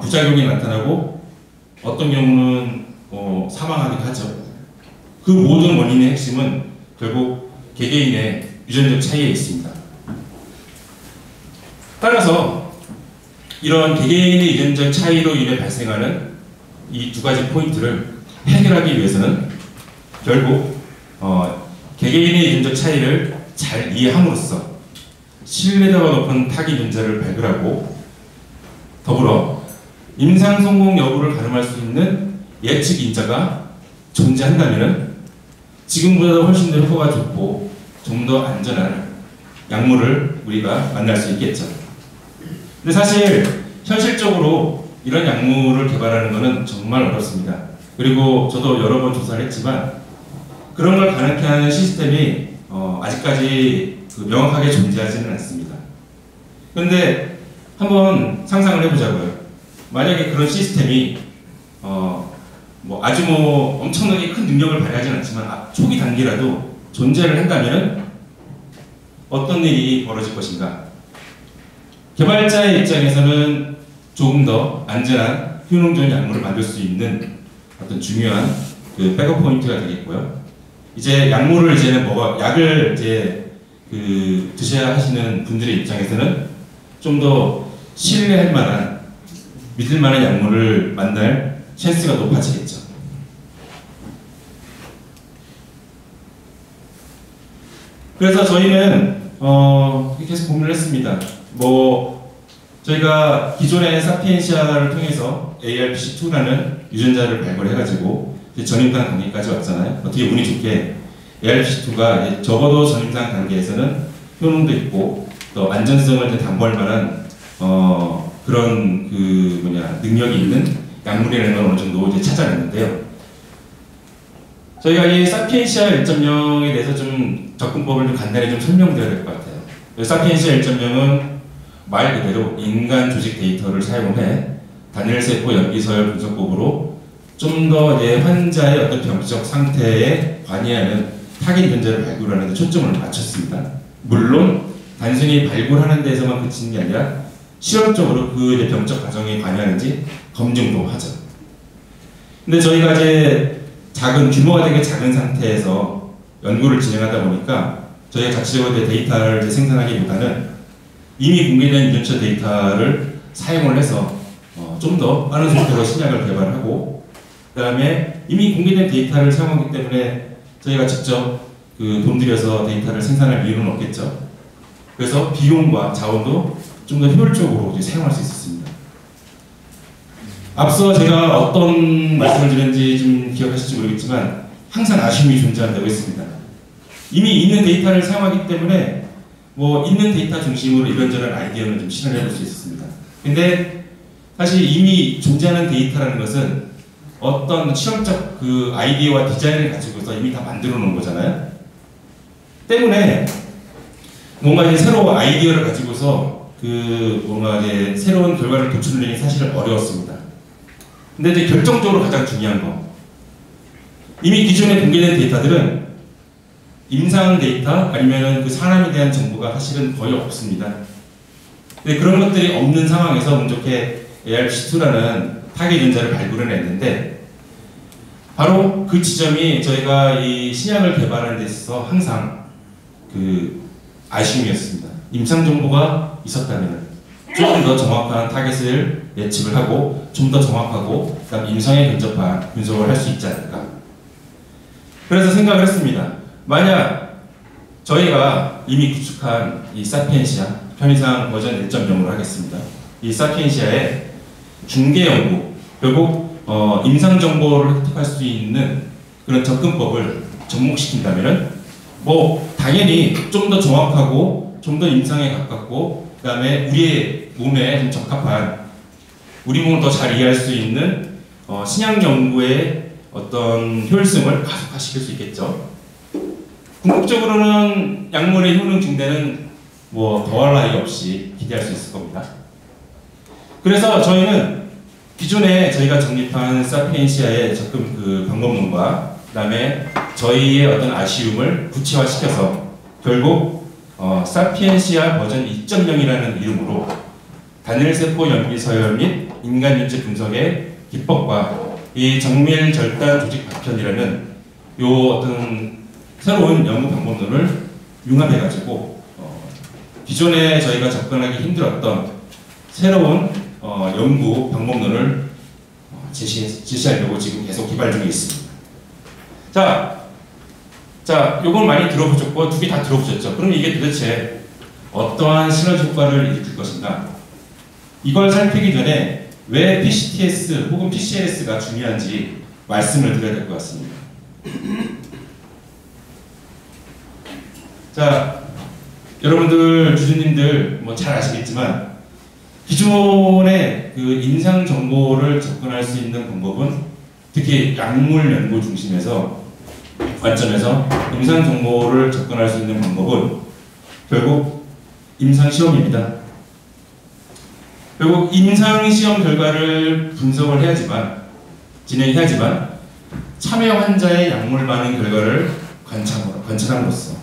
부작용이 나타나고 어떤 경우는 사망하기도 하죠. 그 모든 원인의 핵심은 결국 개개인의 유전적 차이에 있습니다. 따라서 이런 개개인의 유전적 차이로 인해 발생하는 이 두 가지 포인트를 해결하기 위해서는 결국 개개인의 유전적 차이를 잘 이해함으로써 신뢰도가 높은 타깃 유전자를 발굴하고 더불어 임상 성공 여부를 가늠할 수 있는 예측 인자가 존재한다면 지금보다 훨씬 더 효과가 좋고 좀 더 안전한 약물을 우리가 만날 수 있겠죠. 근데 사실 현실적으로 이런 약물을 개발하는 것은 정말 어렵습니다. 그리고 저도 여러 번 조사를 했지만 그런 걸 가능케 하는 시스템이 아직까지 명확하게 존재하지는 않습니다. 그런데 한번 상상을 해보자고요. 만약에 그런 시스템이 아주 엄청나게 큰 능력을 발휘하지는 않지만 초기 단계라도 존재를 한다면 어떤 일이 벌어질 것인가? 개발자의 입장에서는 조금 더 안전한 효능적인 약물을 만들 수 있는 어떤 중요한 백업 포인트가 되겠고요. 이제 약물을 약을 드셔야 하시는 분들의 입장에서는 좀 더 신뢰할 만한, 믿을 만한 약물을 만날 찬스가 높아지겠죠. 그래서 저희는 계속 고민을 했습니다. 저희가 기존의 사피엔시아를 통해서 ARPC2라는 유전자를 발굴해가지고 전임상 단계까지 왔잖아요. 어떻게 운이 좋게 ARPC2가 적어도 전임상 단계에서는 효능도 있고 또 안전성을 담보할 만한 그런 능력이 있는 약물이라는 걸 어느 정도 이제 찾아냈는데요. 저희가 이 사피엔시아 1.0에 대해서 좀 접근법을 좀 간단히 좀 설명드려야 될 것 같아요. 사피엔시아 1.0은 말 그대로 인간 조직 데이터를 사용해 단일세포 연기서열 분석법으로 좀 더 환자의 어떤 병적 상태에 관여하는 타깃 유전자를 발굴하는 데 초점을 맞췄습니다. 물론 단순히 발굴하는 데에서만 그치는 게 아니라 실험적으로 그 병적 과정에 관여하는지 검증도 하죠. 근데 저희가 규모가 되게 작은 상태에서 연구를 진행하다 보니까 저희가 자체적으로 데이터를 생산하기보다는 이미 공개된 유전자 데이터를 사용을 해서 좀 더 빠른 속도로 신약을 개발하고 그 다음에 이미 공개된 데이터를 사용하기 때문에 저희가 직접 돈 들여서 데이터를 생산할 이유는 없겠죠. 그래서 비용과 자원도 좀 더 효율적으로 사용할 수 있었습니다. 앞서 제가 어떤 말씀을 드렸는지 좀 기억하실지 모르겠지만 항상 아쉬움이 존재한다고 했습니다. 이미 있는 데이터를 사용하기 때문에 있는 데이터 중심으로 이런저런 아이디어는 좀 실현해 볼 수 있었습니다. 근데 사실 이미 존재하는 데이터라는 것은 어떤 실험적 아이디어와 디자인을 가지고서 이미 다 만들어 놓은 거잖아요. 때문에 뭔가 새로운 아이디어를 가지고서 새로운 결과를 도출하는 게 사실은 어려웠습니다. 근데 결정적으로 가장 중요한 거, 이미 기존에 공개된 데이터들은 임상 데이터 아니면 그 사람에 대한 정보가 사실은 거의 없습니다. 근데 그런 것들이 없는 상황에서 운 좋게 ARPC2라는 타겟 유전자를 발굴해냈는데 바로 그 지점이 저희가 이 신약을 개발하는 데 있어서 항상 그 아쉬움이었습니다. 임상 정보가 있었다면 좀 더 정확한 타겟을 예측을 하고 좀 더 정확하고 그다음 임상에 근접한 분석을 할 수 있지 않을까. 그래서 생각을 했습니다. 만약 저희가 이미 구축한 이 사피엔시아 편의상 버전 1.0으로 하겠습니다. 이 사피엔시아의 중계 연구, 결국 임상 정보를 획득할 수 있는 그런 접근법을 접목시킨다면은 뭐 당연히 좀 더 정확하고 좀 더 임상에 가깝고 그다음에 우리의 몸에 좀 적합한 우리 몸을 더 잘 이해할 수 있는 신약 연구의 어떤 효율성을 가속화시킬 수 있겠죠. 궁극적으로는 약물의 효능 증대는 뭐 더할 나위 없이 기대할 수 있을 겁니다. 그래서 저희는 기존에 저희가 정립한 사피엔시아의 접근 그 방법론과 그다음에 저희의 어떤 아쉬움을 구체화시켜서 결국 사피엔시아 버전 2.0이라는 이름으로 단일세포 연기 서열 및 인간 인체 분석의 기법과 이 정밀 절단 조직 파편이라는 요 어떤 새로운 연구 방법론을 융합해가지고 기존에 저희가 접근하기 힘들었던 새로운 연구 방법론을 제시하려고 지금 계속 개발 중에 있습니다. 자, 요걸 많이 들어보셨고 두 개 다 들어보셨죠? 그럼 이게 도대체 어떠한 시너지 효과를 일으킬 것인가? 이걸 살피기 전에 왜 PCTS 혹은 PCLS가 중요한지 말씀을 드려야 될 것 같습니다. 자, 여러분들, 주주님들 뭐 잘 아시겠지만 기존의 그 임상 정보를 접근할 수 있는 방법은 특히 약물 연구 중심에서 관점에서 임상 정보를 접근할 수 있는 방법은 결국 임상 시험입니다. 결국 임상 시험 결과를 분석을 해야지만 진행해야지만 참여 환자의 약물 반응 결과를 관찰함으로써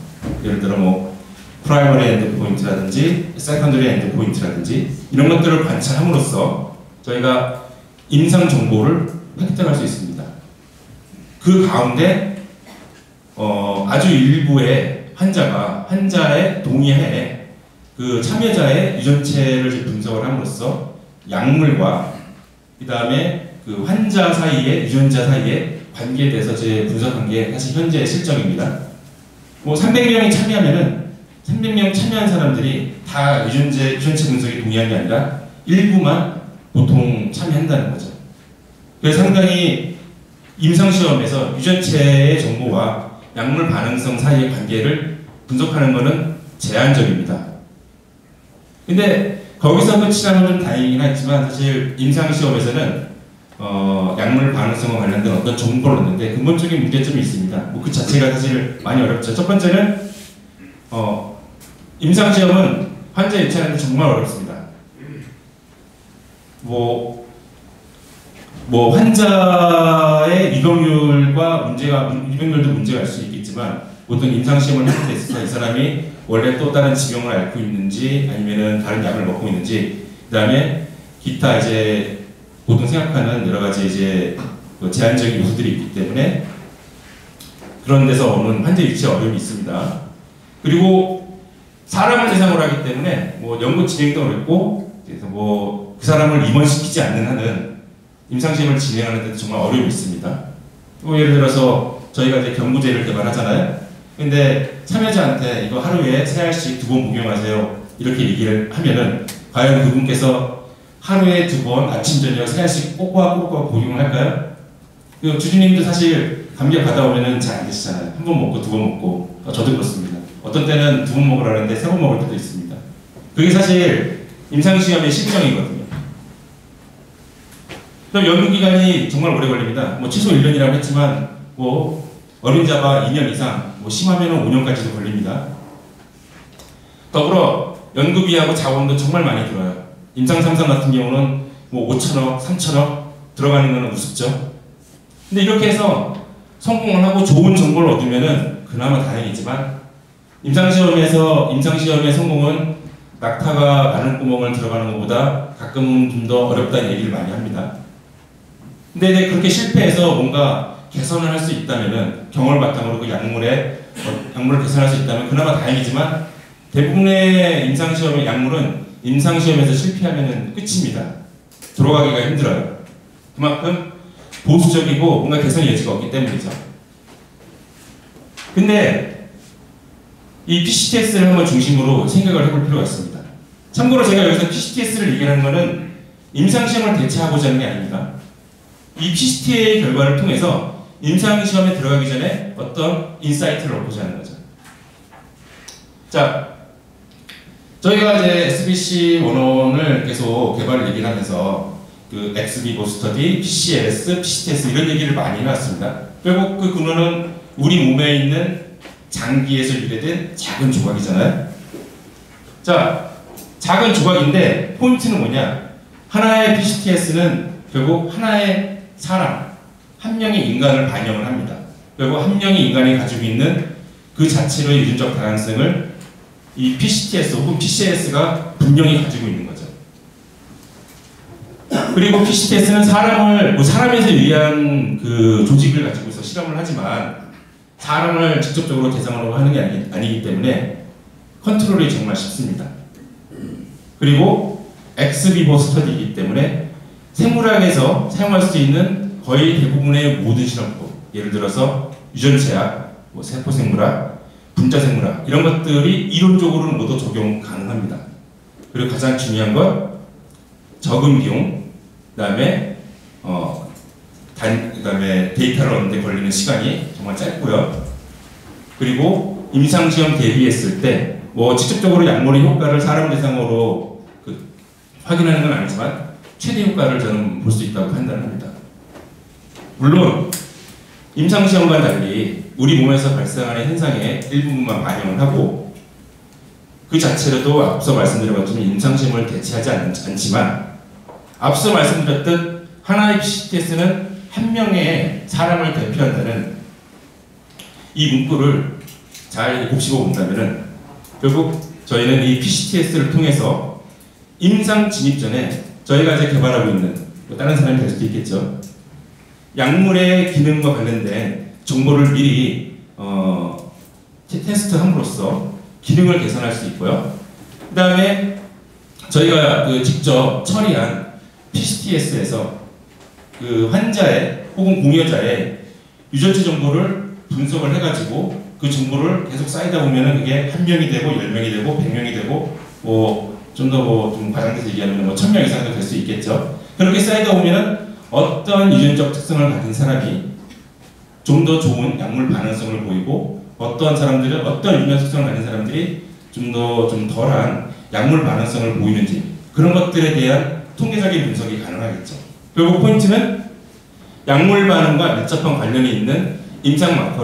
예를 들어 뭐 프라이머리 엔드 포인트라든지 세컨더리 엔드 포인트라든지 이런 것들을 관찰함으로써 저희가 임상 정보를 획득할 수 있습니다. 그 가운데 아주 일부의 환자의 동의하에 그 참여자의 유전체를 분석을 함으로써 약물과 그 다음에 그 환자 사이의 유전자 사이의 관계에 대해서 분석한 게 사실 현재 실정입니다. 뭐 300명이 참여하면은 300명 참여한 사람들이 다 유전체 분석에 동의한 게 아니라 일부만 보통 참여한다는 거죠. 그래서 상당히 임상시험에서 유전체의 정보와 약물 반응성 사이의 관계를 분석하는 것은 제한적입니다. 근데 거기서 끝이라면 좀 다행이긴 하지만 사실 임상시험에서는 약물 반응성과 관련된 어떤 정보를 얻는데 근본적인 문제점이 있습니다. 뭐 그 자체가 사실 많이 어렵죠. 첫 번째는 임상시험은 환자 유치하는데 정말 어렵습니다. 뭐 환자의 유병률과 유병률도 문제가 있을 수 있겠지만 보통 임상시험을 하는 데 있어서 이 사람이 원래 또 다른 지병을 앓고 있는지 아니면은 다른 약을 먹고 있는지 그 다음에 기타 이제 보통 생각하는 여러 가지 이제 제한적인 요소들이 있기 때문에 그런 데서 오는 환자 유치에 어려움이 있습니다. 그리고 사람을 대상으로 하기 때문에 뭐 연구 진행도 어렵고 그래서 뭐 그 사람을 입원시키지 않는 한은 임상시험을 진행하는 데도 정말 어려움이 있습니다. 예를 들어서 저희가 이제 경구제를 개발하잖아요. 근데 참여자한테 이거 하루에 3알씩 2번 복용하세요 이렇게 얘기를 하면은 과연 그분께서 하루에 2번 아침 저녁 3알씩 꼬꼬아 복용을 할까요? 그 주주님도 사실 감기 받아오면은 잘 안 드시잖아요. 1번 먹고 2번 먹고 저도 그렇습니다. 어떤 때는 2번 먹으라는데 3번 먹을 때도 있습니다. 그게 사실 임상시험의 실정이거든요. 그럼 연구기간이 정말 오래 걸립니다. 뭐 최소 1년이라고 했지만 뭐 어림잡아 2년 이상, 뭐 심하면 5년까지도 걸립니다. 더불어 연구비하고 자원도 정말 많이 들어요. 임상 3상 같은 경우는 뭐 5천억, 3천억 들어가는 건 우습죠. 근데 이렇게 해서 성공을 하고 좋은 정보를 얻으면은 그나마 다행이지만 임상시험의 성공은 낙타가 바늘구멍을 들어가는 것보다 가끔은 좀 더 어렵다는 얘기를 많이 합니다. 근데 그렇게 실패해서 뭔가 개선을 할 수 있다면은 경험을 바탕으로 그 약물을 개선할 수 있다면 그나마 다행이지만 대부분의 약물은 임상시험에서 실패하면은 끝입니다. 들어가기가 힘들어요. 그만큼 보수적이고 뭔가 개선의 여지가 없기 때문이죠. 근데 이 PCTS를 한번 중심으로 생각을 해볼 필요가 있습니다. 참고로 제가 여기서 PCTS를 얘기하는 것은 임상시험을 대체하고자 하는 게 아닙니다. 이 PCTA 결과를 통해서 임상시험에 들어가기 전에 어떤 인사이트를 얻고자 하는 거죠. 자, 저희가 이제 SBC 원원을 계속 개발을 얘기를 하면서 그 XBO 스터디, PCLS, PCTS 이런 얘기를 많이 해왔습니다. 결국 그 근원은 우리 몸에 있는 장기에서 유래된 작은 조각이잖아요. 자, 작은 조각인데 포인트는 뭐냐? 하나의 PCTS는 결국 하나의 사람, 한 명의 인간을 반영을 합니다. 결국 한 명의 인간이 가지고 있는 그 자체로의 유전적 다양성을 이 PCTS 혹은 PCLS가 분명히 가지고 있는 거죠. 그리고 PCTS는 사람에서 유의한 그 조직을 가지고 있어 실험을 하지만 사람을 직접적으로 대상으로 하는 게 아니기 때문에 컨트롤이 정말 쉽습니다. 그리고 엑스비보 스터디이기 때문에 생물학에서 사용할 수 있는 거의 대부분의 모든 실험법, 예를 들어서 유전체학, 세포생물학, 분자생물학 이런 것들이 이론적으로는 모두 적용 가능합니다. 그리고 가장 중요한 건 적은 비용, 그다음에 데이터를 얻는 데 걸리는 시간이 정말 짧고요. 그리고 임상시험 대비했을 때 직접적으로 약물의 효과를 사람 대상으로 확인하는 건 아니지만 최대 효과를 저는 볼 수 있다고 판단합니다. 물론 임상시험과 달리 우리 몸에서 발생하는 현상의 일부분만 반영을 하고 그 자체로도 앞서 말씀드린 것처럼 임상시험을 대체하지 않지만 앞서 말씀드렸듯 하나의 PCTS는 한 명의 사람을 대표한다는 이 문구를 잘 곱씹어 본다면 결국 저희는 이 PCTS를 통해서 임상 진입 전에 저희가 이제 개발하고 있는 다른 사람이 될 수도 있겠죠. 약물의 기능과 관련된 정보를 미리 테스트함으로써 기능을 개선할 수 있고요. 그 다음에 저희가 직접 처리한 PCTS에서 그 환자의 혹은 공여자의 유전체 정보를 분석을 해가지고 그 정보를 계속 쌓이다 보면은 그게 1명이 되고 10명이 되고 100명이 되고 좀 더 좀 과장돼서 얘기하면 1000명 이상도 될 수 있겠죠. 그렇게 쌓이다 보면은 어떤 유전적 특성을 가진 사람이 좀 더 좋은 약물 반응성을 보이고 어떤 사람들은 어떤 유전적 특성을 가진 사람들이 좀 덜한 약물 반응성을 보이는지 그런 것들에 대한 통계적인 분석이 가능하겠죠. 결국 포인트는 약물 반응과 밀접한 관련이 있는 임상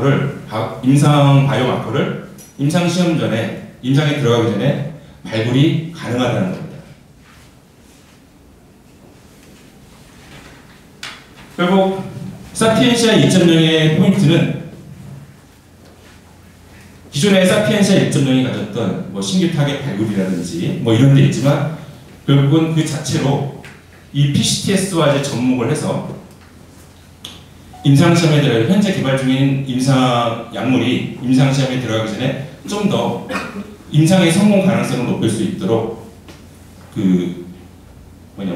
바이오마커를 임상 시험 전에, 임상에 들어가기 전에 발굴이 가능하다는 겁니다. 결국 사피엔시아 2.0의 포인트는 기존의 사피엔시아 1.0이 가졌던 신규 타겟 발굴이라든지 이런 데 있지만 결국은 그 자체로 이 PCTS와 이제 접목을 해서 임상시험에 현재 개발 중인 약물이 임상시험에 들어가기 전에 좀 더 임상의 성공 가능성을 높일 수 있도록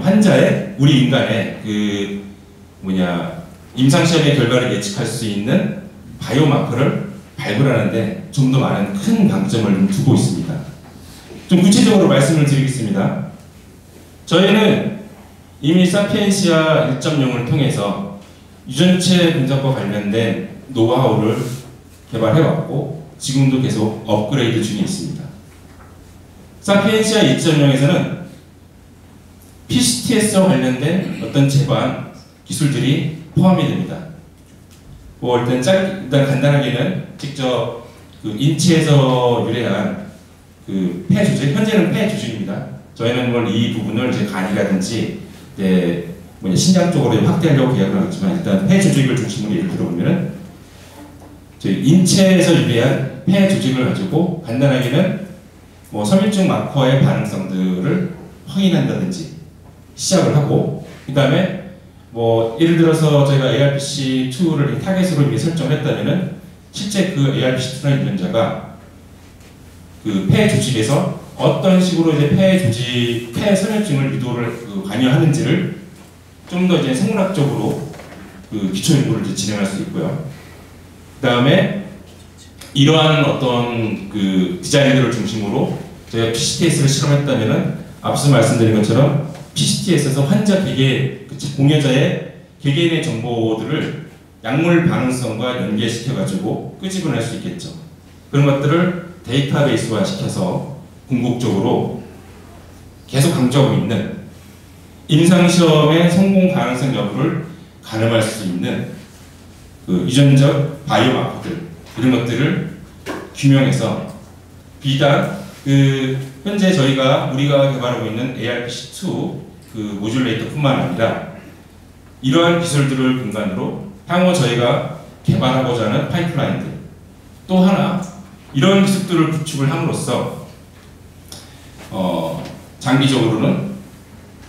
환자의 우리 인간의 임상시험의 결과를 예측할 수 있는 바이오마커를 발굴하는데 좀 더 많은 큰 강점을 두고 있습니다. 좀 구체적으로 말씀을 드리겠습니다. 저희는 이미 사피엔시아 1.0을 통해서 유전체 분석과 관련된 노하우를 개발해왔고 지금도 계속 업그레이드 중에 있습니다. 사피엔시아 2.0에서는 PCTS와 관련된 어떤 제반 기술들이 포함이 됩니다. 일단 간단하게는 직접 인체에서 유래한 폐 조직, 현재는 폐 조직입니다. 저희는 이 부분을 이제 간이라든지 신장 쪽으로 확대하려고 계획을 하고 있지만 일단 폐 조직을 중심으로 예를 들어보면은 저희 인체에서 유래한 폐 조직을 가지고 간단하게는 뭐 섬유증 마커의 반응성들을 확인한다든지 시작을 하고, 그 다음에 뭐 예를 들어서 저희가 ARPC2를 타겟으로 이미 설정을 했다면은 실제 그 ARPC2라는 유전자가 그 폐 조직에서 어떤 식으로 이제 폐 섬유증을 유도를 관여하는지를 좀 더 이제 생물학적으로 그 기초 연구를 이제 진행할 수 있고요. 그 다음에 이러한 어떤 그 디자인들을 중심으로 저희가 PCTS를 실험했다면은 앞서 말씀드린 것처럼 PCTS에서 환자 개개 공여자의 개개인의 정보들을 약물 반응성과 연계시켜 가지고 끄집어낼 수 있겠죠. 그런 것들을 데이터베이스화 시켜서 궁극적으로 계속 강조하고 있는 임상시험의 성공 가능성 여부를 가늠할 수 있는 그 유전적 바이오마커들, 이런 것들을 규명해서 비단 그 현재 우리가 개발하고 있는 ARPC2 그 모듈레이터뿐만 아니라 이러한 기술들을 근간으로 향후 저희가 개발하고자 하는 파이프라인들, 또 하나 이런 기술들을 구축을 함으로써 장기적으로는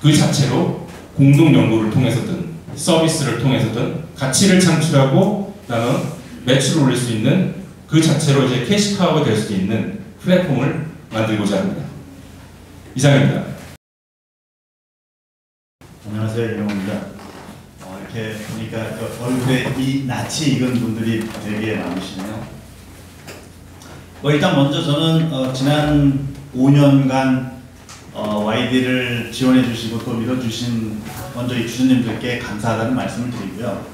그 자체로 공동 연구를 통해서든 서비스를 통해서든 가치를 창출하고 나는 매출을 올릴 수 있는 그 자체로 이제 캐시카우가 될 수 있는 플랫폼을 만들고자 합니다. 이상입니다. 안녕하세요, 이용호입니다. 이렇게 보니까 얼굴에 이 낯이 익은 분들이 되게 많으시네요. 일단 먼저 저는 지난 5년간 YD를 지원해 주시고 또 믿어주신 먼저 이 주주님들께 감사하다는 말씀을 드리고요.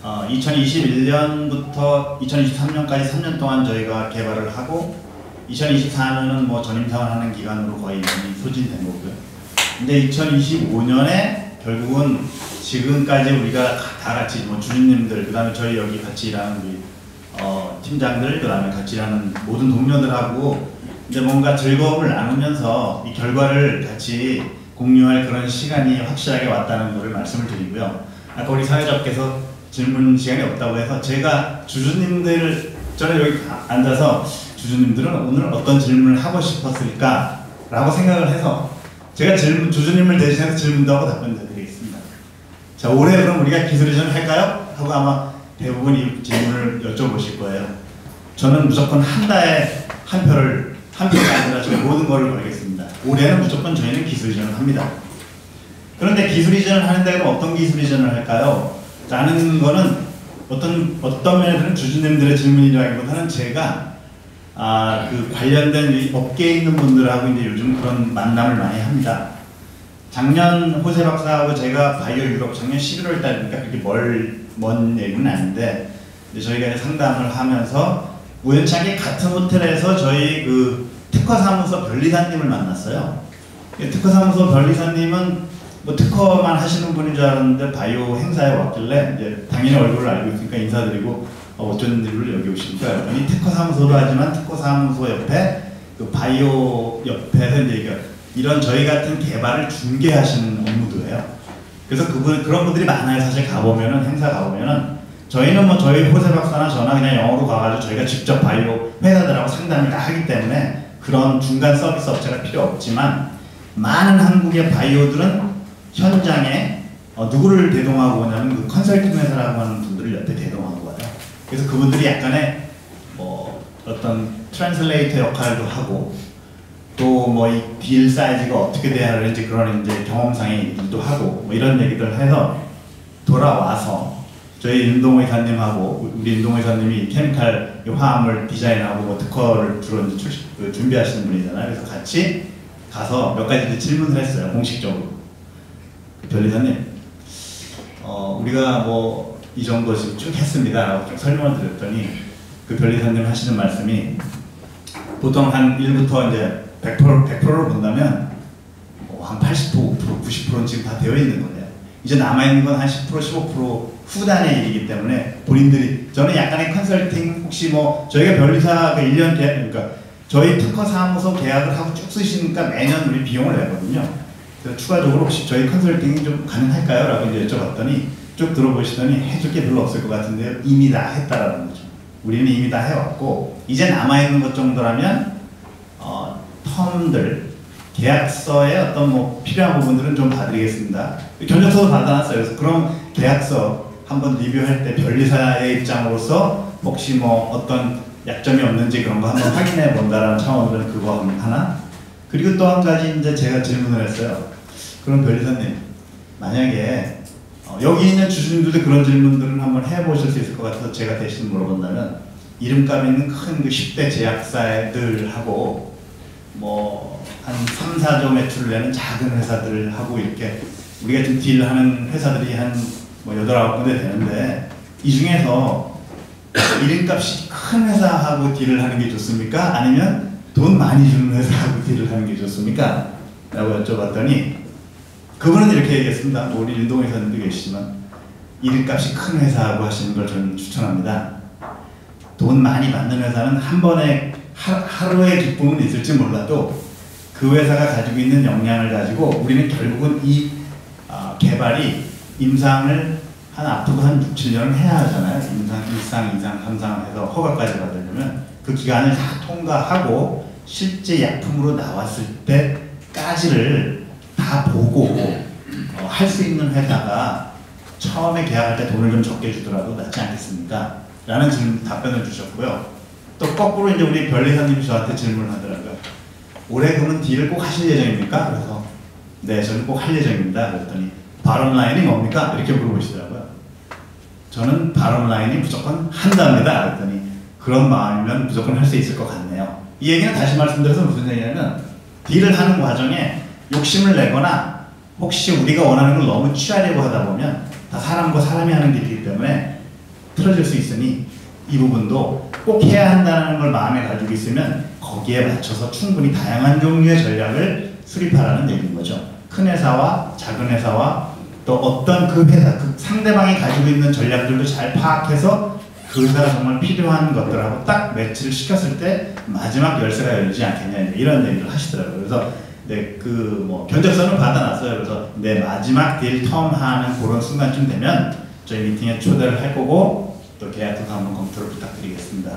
2021년부터 2023년까지 3년 동안 저희가 개발을 하고 2024년은 뭐 전임사원하는 기간으로 거의 이미 소진된 거고요. 근데 2025년에 결국은 지금까지 우리가 다 같이 뭐 주주님들, 그 다음에 저희 여기 같이 일하는 우리 팀장들, 그 다음에 같이 일하는 모든 동료들하고 이제 뭔가 즐거움을 나누면서 이 결과를 같이 공유할 그런 시간이 확실하게 왔다는 것을 말씀을 드리고요. 아까 우리 사회자께서 질문 시간이 없다고 해서 제가 주주님들, 저는 여기 앉아서 주주님들은 오늘 어떤 질문을 하고 싶었을까 라고 생각을 해서 제가 주주님을 대신해서 질문도 하고 답변도 드리겠습니다. 자, 올해 그럼 우리가 기술이전 할까요? 하고 아마 대부분 이 질문을 여쭤보실 거예요. 저는 무조건 한 달에 한 표가 아니라 저희 모든 거를 걸겠습니다. 올해는 무조건 저희는 기술이전을 합니다. 그런데 기술이전을 하는데 그럼 어떤 기술이전을 할까요? 라는 거는 어떤 면에서는 주주님들의 질문이라기보다는 제가 그 관련된 이 업계에 있는 분들하고 이제 요즘 그런 만남을 많이 합니다. 작년 호세 박사하고 제가 바이오 유럽 작년 11월 달이니까 그렇게 먼 얘기는 아닌데 이제 저희가 이제 상담을 하면서 우연찮게 같은 호텔에서 저희 그 특허사무소 변리사님을 만났어요. 특허사무소 변리사님은 뭐 특허만 하시는 분인 줄 알았는데 바이오 행사에 왔길래 이제 당연히 얼굴을 알고 있으니까 인사드리고 어쩐 일로 여기 오십니까? 그랬더니 특허사무소도 하지만 특허사무소 옆에 그 바이오 옆에서 이제 이런 저희 같은 개발을 중개하시는 업무도 해요. 그래서 그런 분들이 많아요. 사실 가보면은 행사 가보면은 저희는 뭐 저희 호세 박사나 저나 그냥 영어로 가가지고 저희가 직접 바이오 회사들하고 상담을 다 하기 때문에 그런 중간 서비스 업체가 필요 없지만 많은 한국의 바이오들은 현장에 누구를 대동하고 오냐면 그 컨설팅 회사라고 하는 분들을 옆에 대동하고 와요. 그래서 그분들이 약간의 뭐 어떤 트랜슬레이터 역할도 하고 또 뭐 이 딜 사이즈가 어떻게 돼야 하는지 그런 이제 경험상의 일도 하고 뭐 이런 얘기들 해서 돌아와서 저희 윤동호 이사님하고 우리 윤동호 이사님이 케미칼 화합을 디자인하고 뭐 특허를 주로 이제 준비하시는 분이잖아요. 그래서 같이 가서 몇 가지 질문을 했어요. 공식적으로. 변리사님, 우리가 뭐 이 정도 지금 쭉 했습니다 라고 좀 설명을 드렸더니 그 변리사님 하시는 말씀이 보통 한 1부터 이제 100%를 본다면 한 80%, 90%는 지금 다 되어 있는 거예요. 이제 남아있는 건 한 10%, 15% 후단의 일이기 때문에 본인들이, 저는 약간의 컨설팅, 혹시 뭐 저희가 변리사 그 1년 계약, 그러니까 저희 특허 사무소 계약을 하고 쭉 쓰시니까 매년 우리 비용을 내거든요. 그래서 추가적으로 혹시 저희 컨설팅이 좀 가능할까요? 라고 이제 여쭤봤더니 쭉 들어보시더니 해줄 게 별로 없을 것 같은데요. 이미 다 했다라는 거죠. 우리는 이미 다 해왔고 이제 남아있는 것 정도라면 텀들 계약서에 어떤 뭐 필요한 부분들은 좀 봐드리겠습니다. 견적서도 받아놨어요. 그래서 그럼 계약서 한번 리뷰할 때 변리사의 입장으로서 혹시 뭐 어떤 약점이 없는지 그런 거 한번 확인해 본다라는 차원으로 그거 하나. 그리고 또 한 가지 이제 제가 질문을 했어요. 그럼 변리사님 만약에 여기 있는 주주님들도 그런 질문들을 한번 해보실 수 있을 것 같아서 제가 대신 물어본다면 이름값 있는 큰 그 10대 제약사들하고 뭐 한 3, 4조 매출을 내는 작은 회사들하고 이렇게 우리가 지금 딜하는 회사들이 한 뭐 8, 9군데 되는데 이 중에서 이름값이 큰 회사하고 딜을 하는 게 좋습니까? 아니면 돈 많이 주는 회사하고 딜을 하는 게 좋습니까? 라고 여쭤봤더니 그분은 이렇게 얘기했습니다. 우리 윤동호 회사님도 계시지만 이름값이 큰 회사하고 하시는 걸 저는 추천합니다. 돈 많이 받는 회사는 한 번에 하루의 기쁨은 있을지 몰라도 그 회사가 가지고 있는 역량을 가지고 우리는 결국은 이 개발이 임상을 앞으로 한 6, 7년을 해야 하잖아요. 임상 1상, 2상, 3상 해서 허가까지 받으려면 그 기간을 다 통과하고 실제 약품으로 나왔을 때까지를 다 보고 할 수 있는 회사가 처음에 계약할 때 돈을 좀 적게 주더라도 낫지 않겠습니까? 라는 답변을 주셨고요. 또 거꾸로 이제 우리 변리사님이 저한테 질문을 하더라고요. 올해 그러면 딜을 꼭 하실 예정입니까? 그래서 네, 저는 꼭 할 예정입니다. 그랬더니 바람 라인이 뭡니까? 이렇게 물어보시더라고요. 저는 바람 라인이 무조건 한답니다. 그랬더니 그런 마음이면 무조건 할 수 있을 것 같네요. 이 얘기는 다시 말씀드려서 무슨 얘기냐면 딜을 하는 과정에 욕심을 내거나 혹시 우리가 원하는 걸 너무 취하려고 하다 보면 다 사람과 사람이 하는 일이기 때문에 틀어질 수 있으니 이 부분도 꼭 해야 한다는 걸 마음에 가지고 있으면 거기에 맞춰서 충분히 다양한 종류의 전략을 수립하라는 얘기인 거죠. 큰 회사와 작은 회사와 또 어떤 그 회사, 그 상대방이 가지고 있는 전략들도 잘 파악해서 그 회사가 정말 필요한 것들하고 딱 매치를 시켰을 때 마지막 열쇠가 열리지 않겠냐 이런 얘기를 하시더라고요. 그래서 네, 그 뭐 견적서는 받아놨어요. 그래서 내 마지막 딜 텀 하는 그런 순간쯤 되면 저희 미팅에 초대를 할 거고 또 계약도 한번 검토를 부탁드리겠습니다.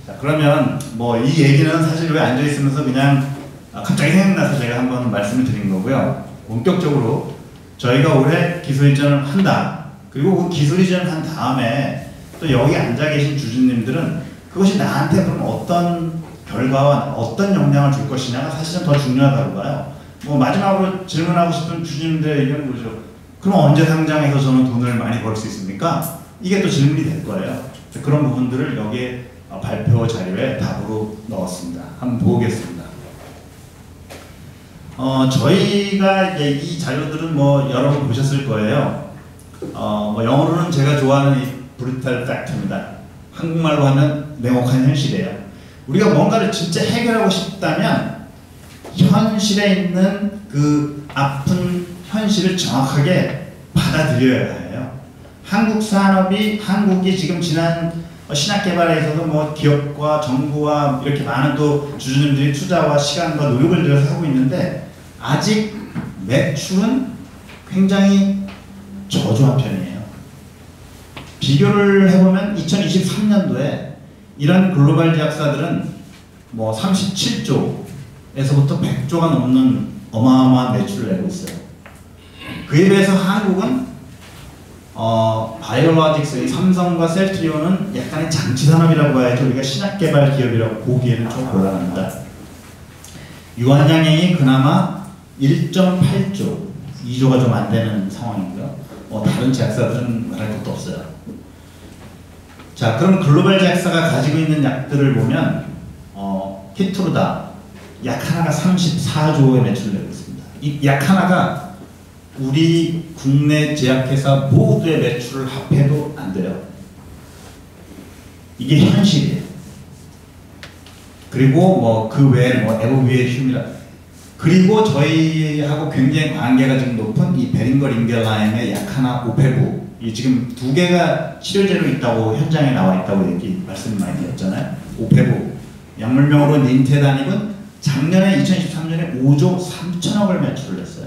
자, 그러면 뭐 이 얘기는 사실 왜 앉아 있으면서 그냥 갑자기 생각나서 제가 한번 말씀을 드린 거고요. 본격적으로 저희가 올해 기술 이전을 한다. 그리고 그 기술 이전을 한 다음에 또 여기 앉아 계신 주주님들은 그것이 나한테 그럼 어떤 결과와 어떤 영향을 줄 것이냐가 사실은 더 중요하다고 봐요. 뭐 마지막으로 질문하고 싶은 주주님들의 의견은 뭐죠? 그럼 언제 상장해서 저는 돈을 많이 벌 수 있습니까? 이게 또 질문이 될 거예요. 그런 부분들을 여기에 발표 자료에 답으로 넣었습니다. 한번 보겠습니다. 저희가 이제 이 자료들은 뭐 여러분 보셨을 거예요. 뭐 영어로는 제가 좋아하는 이 브루탈 팩트입니다. 한국말로 하면 냉혹한 현실이에요. 우리가 뭔가를 진짜 해결하고 싶다면 현실에 있는 그 아픈 현실을 정확하게 받아들여야 해요. 한국 산업이 한국이 지금 지난 신약 개발에 있어서 뭐 기업과 정부와 이렇게 많은 또 주주님들이 투자와 시간과 노력을 들여서 하고 있는데 아직 매출은 굉장히 저조한 편이에요. 비교를 해보면 2023년도에 이런 글로벌 제약사들은 뭐 37조에서부터 100조가 넘는 어마어마한 매출을 내고 있어요. 그에 비해서 한국은 바이오로직스, 삼성과 셀트리온은 약간의 장치 산업이라고 봐야죠. 우리가 신약 개발 기업이라고 보기에는 좀 곤란합니다. 유한양행이 그나마 1.8조, 2조가 좀 안 되는 상황이고요. 다른 제약사들은 말할 것도 없어요. 자, 그럼 글로벌 제약사가 가지고 있는 약들을 보면 키트루다 약 하나가 34조의 매출을 내고 있습니다. 이 약 하나가 우리 국내 제약회사 모두의 매출을 합해도 안 돼요. 이게 현실이에요. 그리고 뭐 그 외에 뭐 에버위의 흉이라 그리고 저희하고 굉장히 관계가 지금 높은 이 베링거 링겔라임의 약 하나 오페부 이 지금 2개가 치료제로 있다고 현장에 나와 있다고 얘기 말씀 많이 드렸잖아요. 오페부 약물명으로 닌테다닙은 작년에 2023년에 5조 3천억을 매출을 했어요.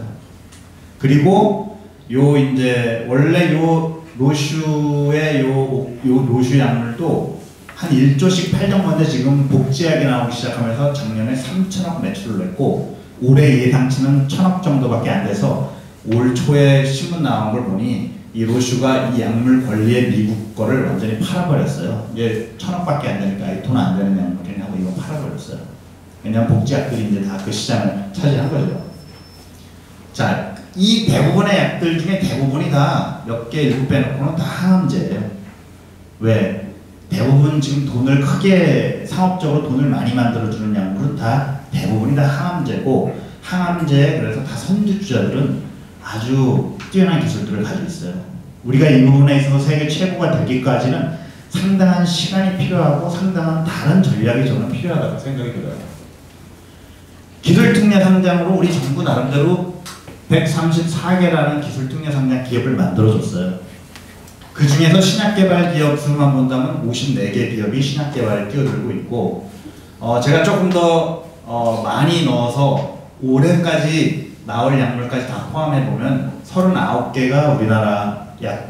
그리고 요 이제 원래 요 로슈의 요 로슈 약물도 한 1조씩 팔던 건데 지금 복지약이 나오기 시작하면서 작년에 3천억 매출을 냈고 올해 예상치는 1,000억 정도밖에 안 돼서 올 초에 신문 나온 걸 보니 이 로슈가 이 약물 권리의 미국 거를 완전히 팔아버렸어요. 이제 1,000억밖에 안 되니까 돈 안 되는 약물이나 하고 이거 팔아버렸어요. 왜냐면 복지약들이 이제 다 그 시장을 차지한 거죠. 자, 이 대부분의 약들 중에 대부분이 다 몇 개 일부 빼놓고는 다 항암제예요. 왜? 대부분 지금 돈을 크게 상업적으로 돈을 많이 만들어주는 약물은 다 대부분이 다 항암제고 항암제 그래서 다 선두주자들은 아주 뛰어난 기술들을 가지고 있어요. 우리가 이 부분에 있어서 세계 최고가 되기까지는 상당한 시간이 필요하고 상당한 다른 전략이 저는 필요하다고 생각이 들어요. 기술특례 상장으로 우리 정부 나름대로 134개라는 기술특례 상장 기업을 만들어줬어요. 그 중에서 신약개발 기업 수만 본다면 54개 기업이 신약개발에 뛰어들고 있고 제가 조금 더 많이 넣어서 올해까지 나올 약물까지 다 포함해보면 39개가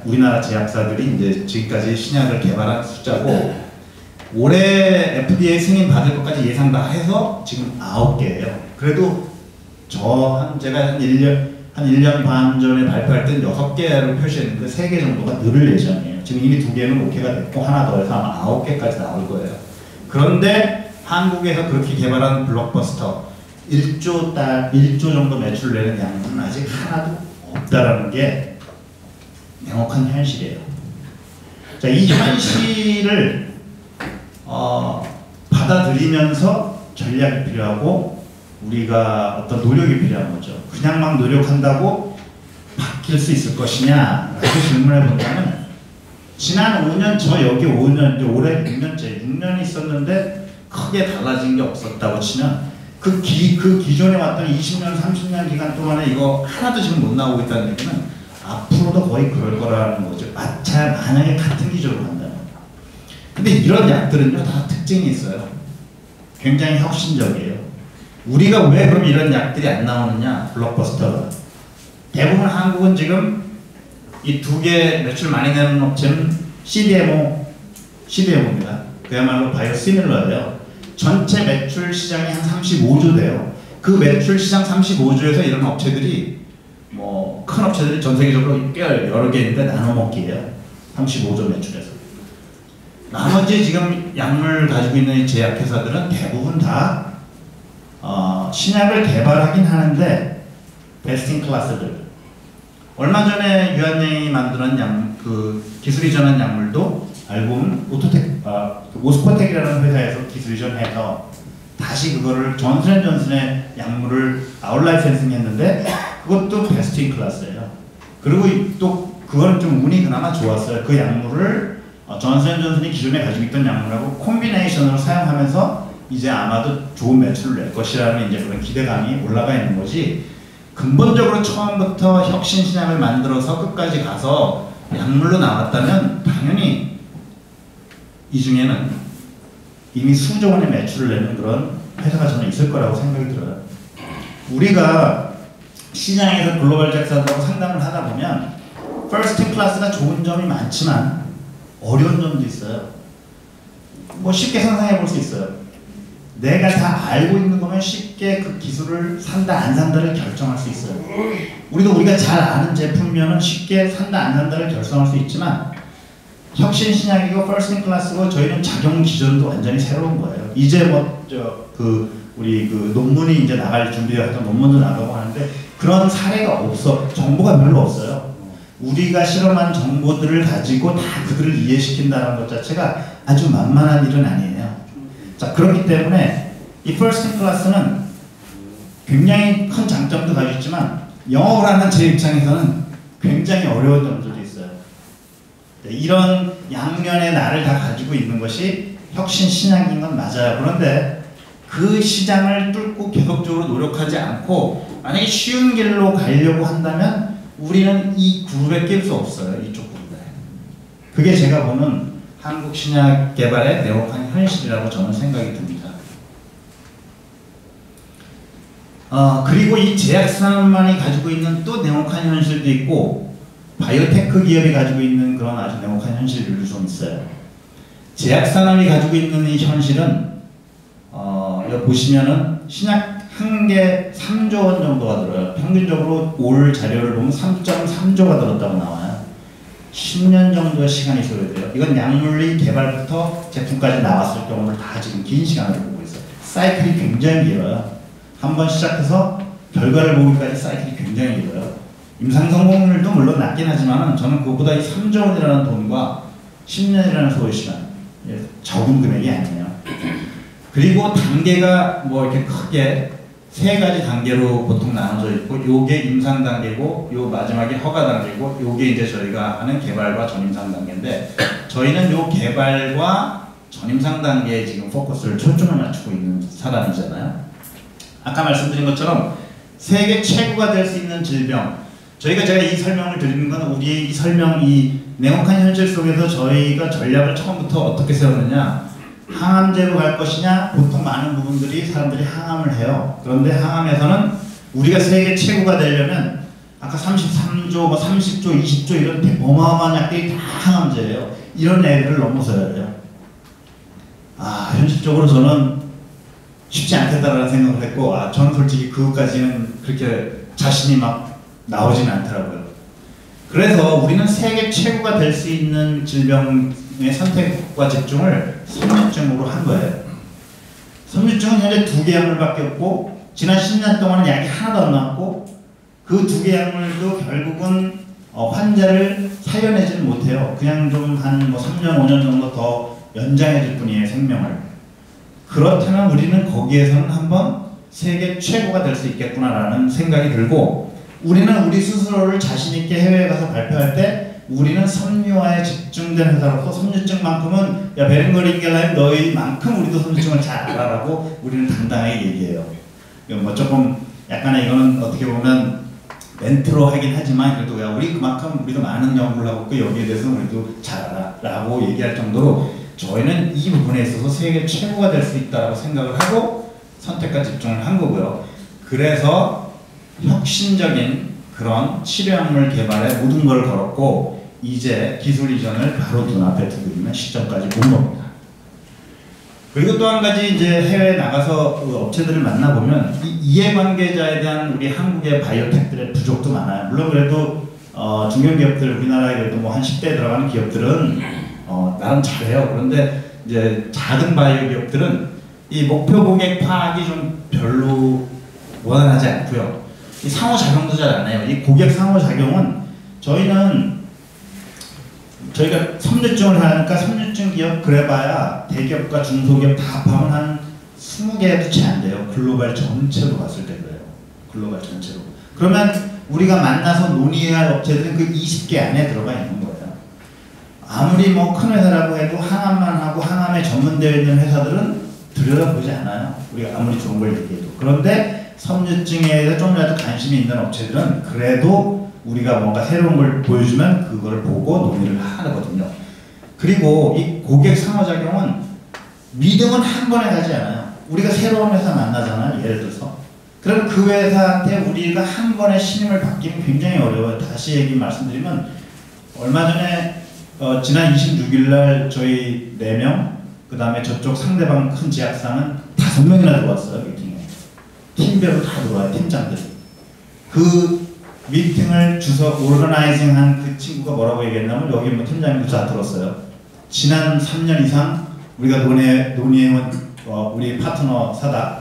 우리나라 제약사들이 이제 지금까지 신약을 개발한 숫자고 올해 FDA 승인 받을 것까지 예상 다 해서 지금 9개예요. 그래도 제가 한 1년 반 전에 발표할 땐 6개를 표시했는데 3개 정도가 늘을 예정이에요. 지금 이미 2개는 오케이가 됐고 하나 더 해서 아마 9개까지 나올 거예요. 그런데 한국에서 그렇게 개발한 블록버스터 1조 정도 매출 내는 약물은 아직 하나도 없다라는 게 명확한 현실이에요. 자, 이 현실을 받아들이면서 전략이 필요하고 우리가 어떤 노력이 필요한 거죠. 그냥 막 노력한다고 바뀔 수 있을 것이냐 라고 질문해 본다면 지난 5년 여기 5년 이제 올해 6년이 있었는데 크게 달라진 게 없었다고 치면 그 기존에 왔던 20년 30년 기간 동안에 이거 하나도 지금 못 나오고 있다는 얘기는 앞으로도 거의 그럴 거라는 거죠. 만약에 같은 기조로 간다면. 근데 이런 약들은요 다 특징이 있어요. 굉장히 혁신적이에요. 우리가 왜 그럼 이런 약들이 안 나오느냐? 블록버스터가 대부분 한국은 지금 이 2개 매출 많이 내는 업체는 CDMO입니다. 그야말로 바이오시밀러예요. 전체 매출 시장이 한 35조 돼요. 그 매출 시장 35조에서 이런 업체들이 큰 업체들이 전 세계적으로 꽤 여러 개 있는데 나눠먹기예요. 35조 매출에서. 나머지 지금 약물 가지고 있는 제약회사들은 대부분 다 신약을 개발하긴 하는데 베스트 인 클래스들. 얼마 전에 유한양이 만드는 기술 이전한 약물도 알고 보면 오스코텍이라는 회사에서 기술 이전해서 다시 그거를 존슨앤존슨의 약물을 아웃라이센싱 했는데 그것도 베스트 인 클래스예요. 그리고 또 그거는 좀 운이 그나마 좋았어요. 그 약물을 존슨앤존슨이 기존에 가지고 있던 약물하고 콤비네이션으로 사용하면서 이제 아마도 좋은 매출을 낼 것이라는 이제 그런 기대감이 올라가 있는 거지. 근본적으로 처음부터 혁신 신약을 만들어서 끝까지 가서 약물로 나왔다면 당연히 이 중에는 이미 수조 원의 매출을 내는 그런 회사가 저는 있을 거라고 생각이 들어요. 우리가 시장에서 글로벌 제약사들하고 상담을 하다 보면 퍼스트 클래스가 좋은 점이 많지만 어려운 점도 있어요. 쉽게 상상해 볼 수 있어요. 내가 다 알고 있는 거면 쉽게 그 기술을 산다 안 산다를 결정할 수 있어요. 우리가 잘 아는 제품이면 쉽게 산다 안 산다를 결정할 수 있지만 혁신 신약이고 퍼스트 인 클래스고 저희는 작용 기전도 완전히 새로운 거예요. 이제 우리 논문이 이제 나갈 준비하던 논문도 나가고 하는데 그런 사례가 없어. 정보가 별로 없어요. 우리가 실험한 정보들을 가지고 다 그들을 이해시킨다는 것 자체가 아주 만만한 일은 아니에요. 자, 그렇기 때문에 이 퍼스트 인 클래스는 굉장히 큰 장점도 가지고 있지만 영업을 하는 제 입장에서는 굉장히 어려운 점들도 있어요. 이런 양면의 나를 다 가지고 있는 것이 혁신 신약인 건 맞아요. 그런데 그 시장을 뚫고 계속적으로 노력하지 않고 만약에 쉬운 길로 가려고 한다면 우리는 이 그룹에 낄 수 없어요. 이쪽 그룹에. 그게 제가 보는 한국 신약 개발의 명확한 현실이라고 저는 생각이 듭니다. 그리고 이 제약산업만이 가지고 있는 또 명확한 현실도 있고 바이오테크 기업이 가지고 있는 그런 아주 명확한 현실들도 좀 있어요. 제약산업이 가지고 있는 이 현실은 여기 보시면은 신약 한 개 3조 원 정도가 들어요. 평균적으로 올 자료를 보면 3.3조가 들었다고 나와요. 10년 정도의 시간이 소요돼요. 이건 약물리 개발부터 제품까지 나왔을 경우를 다 지금 긴 시간을 보고 있어요. 사이클이 굉장히 길어요. 한번 시작해서 결과를 보기까지 사이클이 굉장히 길어요. 임상 성공률도 물론 낮긴 하지만 저는 그것보다 이 3조 원이라는 돈과 10년이라는 소요 시간, 적은 금액이 아니에요. 그리고 단계가 뭐 이렇게 크게 세 가지 단계로 보통 나눠져 있고, 요게 임상 단계고, 요 마지막에 허가 단계고, 요게 이제 저희가 하는 개발과 전임상 단계인데, 저희는 요 개발과 전임상 단계에 지금 포커스를 초점을 맞추고 있는 사람이잖아요. 아까 말씀드린 것처럼 세계 최고가 될 수 있는 질병, 제가 이 설명을 드리는 건 우리의 이 냉혹한 현실 속에서 저희가 전략을 처음부터 어떻게 세웠느냐, 항암제로 갈 것이냐, 보통 많은 부분들이 사람들이 항암을 해요. 그런데 항암에서는 우리가 세계 최고가 되려면 아까 33조, 뭐 30조, 20조 이런 어마어마한 약들이 다 항암제예요. 이런 애들을 넘어서야 돼요. 현실적으로 저는 쉽지 않겠다라는 생각을 했고, 저는 솔직히 그것까지는 그렇게 자신이 막 나오지는 않더라고요. 그래서 우리는 세계 최고가 될 수 있는 질병의 선택과 집중을 섬유증으로 한 거예요. 섬유증은 현재 2개 약물밖에 없고, 지난 10년 동안은 약이 하나도 안 나왔고, 그 2개 약물도 결국은 환자를 살려내지는 못해요. 그냥 좀 한 뭐 3년, 5년 정도 더 연장해줄 뿐이에요, 생명을. 그렇다면 우리는 거기에서는 한번 세계 최고가 될 수 있겠구나라는 생각이 들고, 우리는 우리 스스로를 자신있게 해외에 가서 발표할 때 우리는 섬유화에 집중된 회사로서 섬유증만큼은 야 베링거리 인겔라임 너희만큼 우리도 섬유증을 잘 알아라고 우리는 당당하게 얘기해요. 뭐 조금 약간의 이거는 어떻게 보면 멘트로 하긴 하지만 그래도 야 우리 그만큼 우리도 많은 연구를 하고 있고 여기에 대해서 우리도 잘 알아 라고 얘기할 정도로 저희는 이 부분에 있어서 세계 최고가 될 수 있다고 생각을 하고 선택과 집중을 한 거고요. 그래서 혁신적인 그런 치료약물 개발에 모든 걸 걸었고 이제 기술 이전을 바로 눈앞에 두고 있는 시점까지 온 겁니다. 그리고 또 한 가지 이제 해외에 나가서 그 업체들을 만나보면 이 이해관계자에 대한 우리 한국의 바이오텍들의 부족도 많아요. 물론 그래도 중견기업들 우리나라에 그래도 뭐 한 10대에 들어가는 기업들은 나름 잘해요. 그런데 이제 작은 바이오 기업들은 이 목표 고객 파악이 좀 별로 원활하지 않고요. 이 상호작용도 잘 안 해요. 이 고객 상호작용은 저희가 섬유증을 하니까 섬유증 기업 그래봐야 대기업과 중소기업 다 합하면 한 20개도 채 안 돼요. 글로벌 전체로 봤을 때 그래요. 글로벌 전체로. 그러면 우리가 만나서 논의해야 할 업체들은 그 20개 안에 들어가 있는 거예요. 아무리 뭐 큰 회사라고 해도 항암만 하고 항암에 전문되어 있는 회사들은 들여다보지 않아요. 우리가 아무리 좋은 걸 얘기해도. 그런데 섬유증에 대해서 좀이라도 관심이 있는 업체들은 그래도 우리가 뭔가 새로운 걸 보여주면 그걸 보고 논의를 하거든요. 그리고 이 고객 상호작용은 믿음은 한 번에 가지 않아요. 우리가 새로운 회사 만나잖아요. 예를 들어서. 그럼 그 회사한테 우리가 한 번에 신임을 받기는 굉장히 어려워요. 다시 말씀드리면 얼마 전에 지난 26일 날 저희 4명 그 다음에 저쪽 상대방 큰 제약사는 5명이나 들어왔어요. 미팅에. 팀별로 다 들어와요. 팀장들이. 그 미팅을 오르가나이징한 그 친구가 뭐라고 얘기했냐면 여기 뭐 팀장님도 다 들었어요. 지난 3년 이상 우리가 논의해온 우리 파트너 사다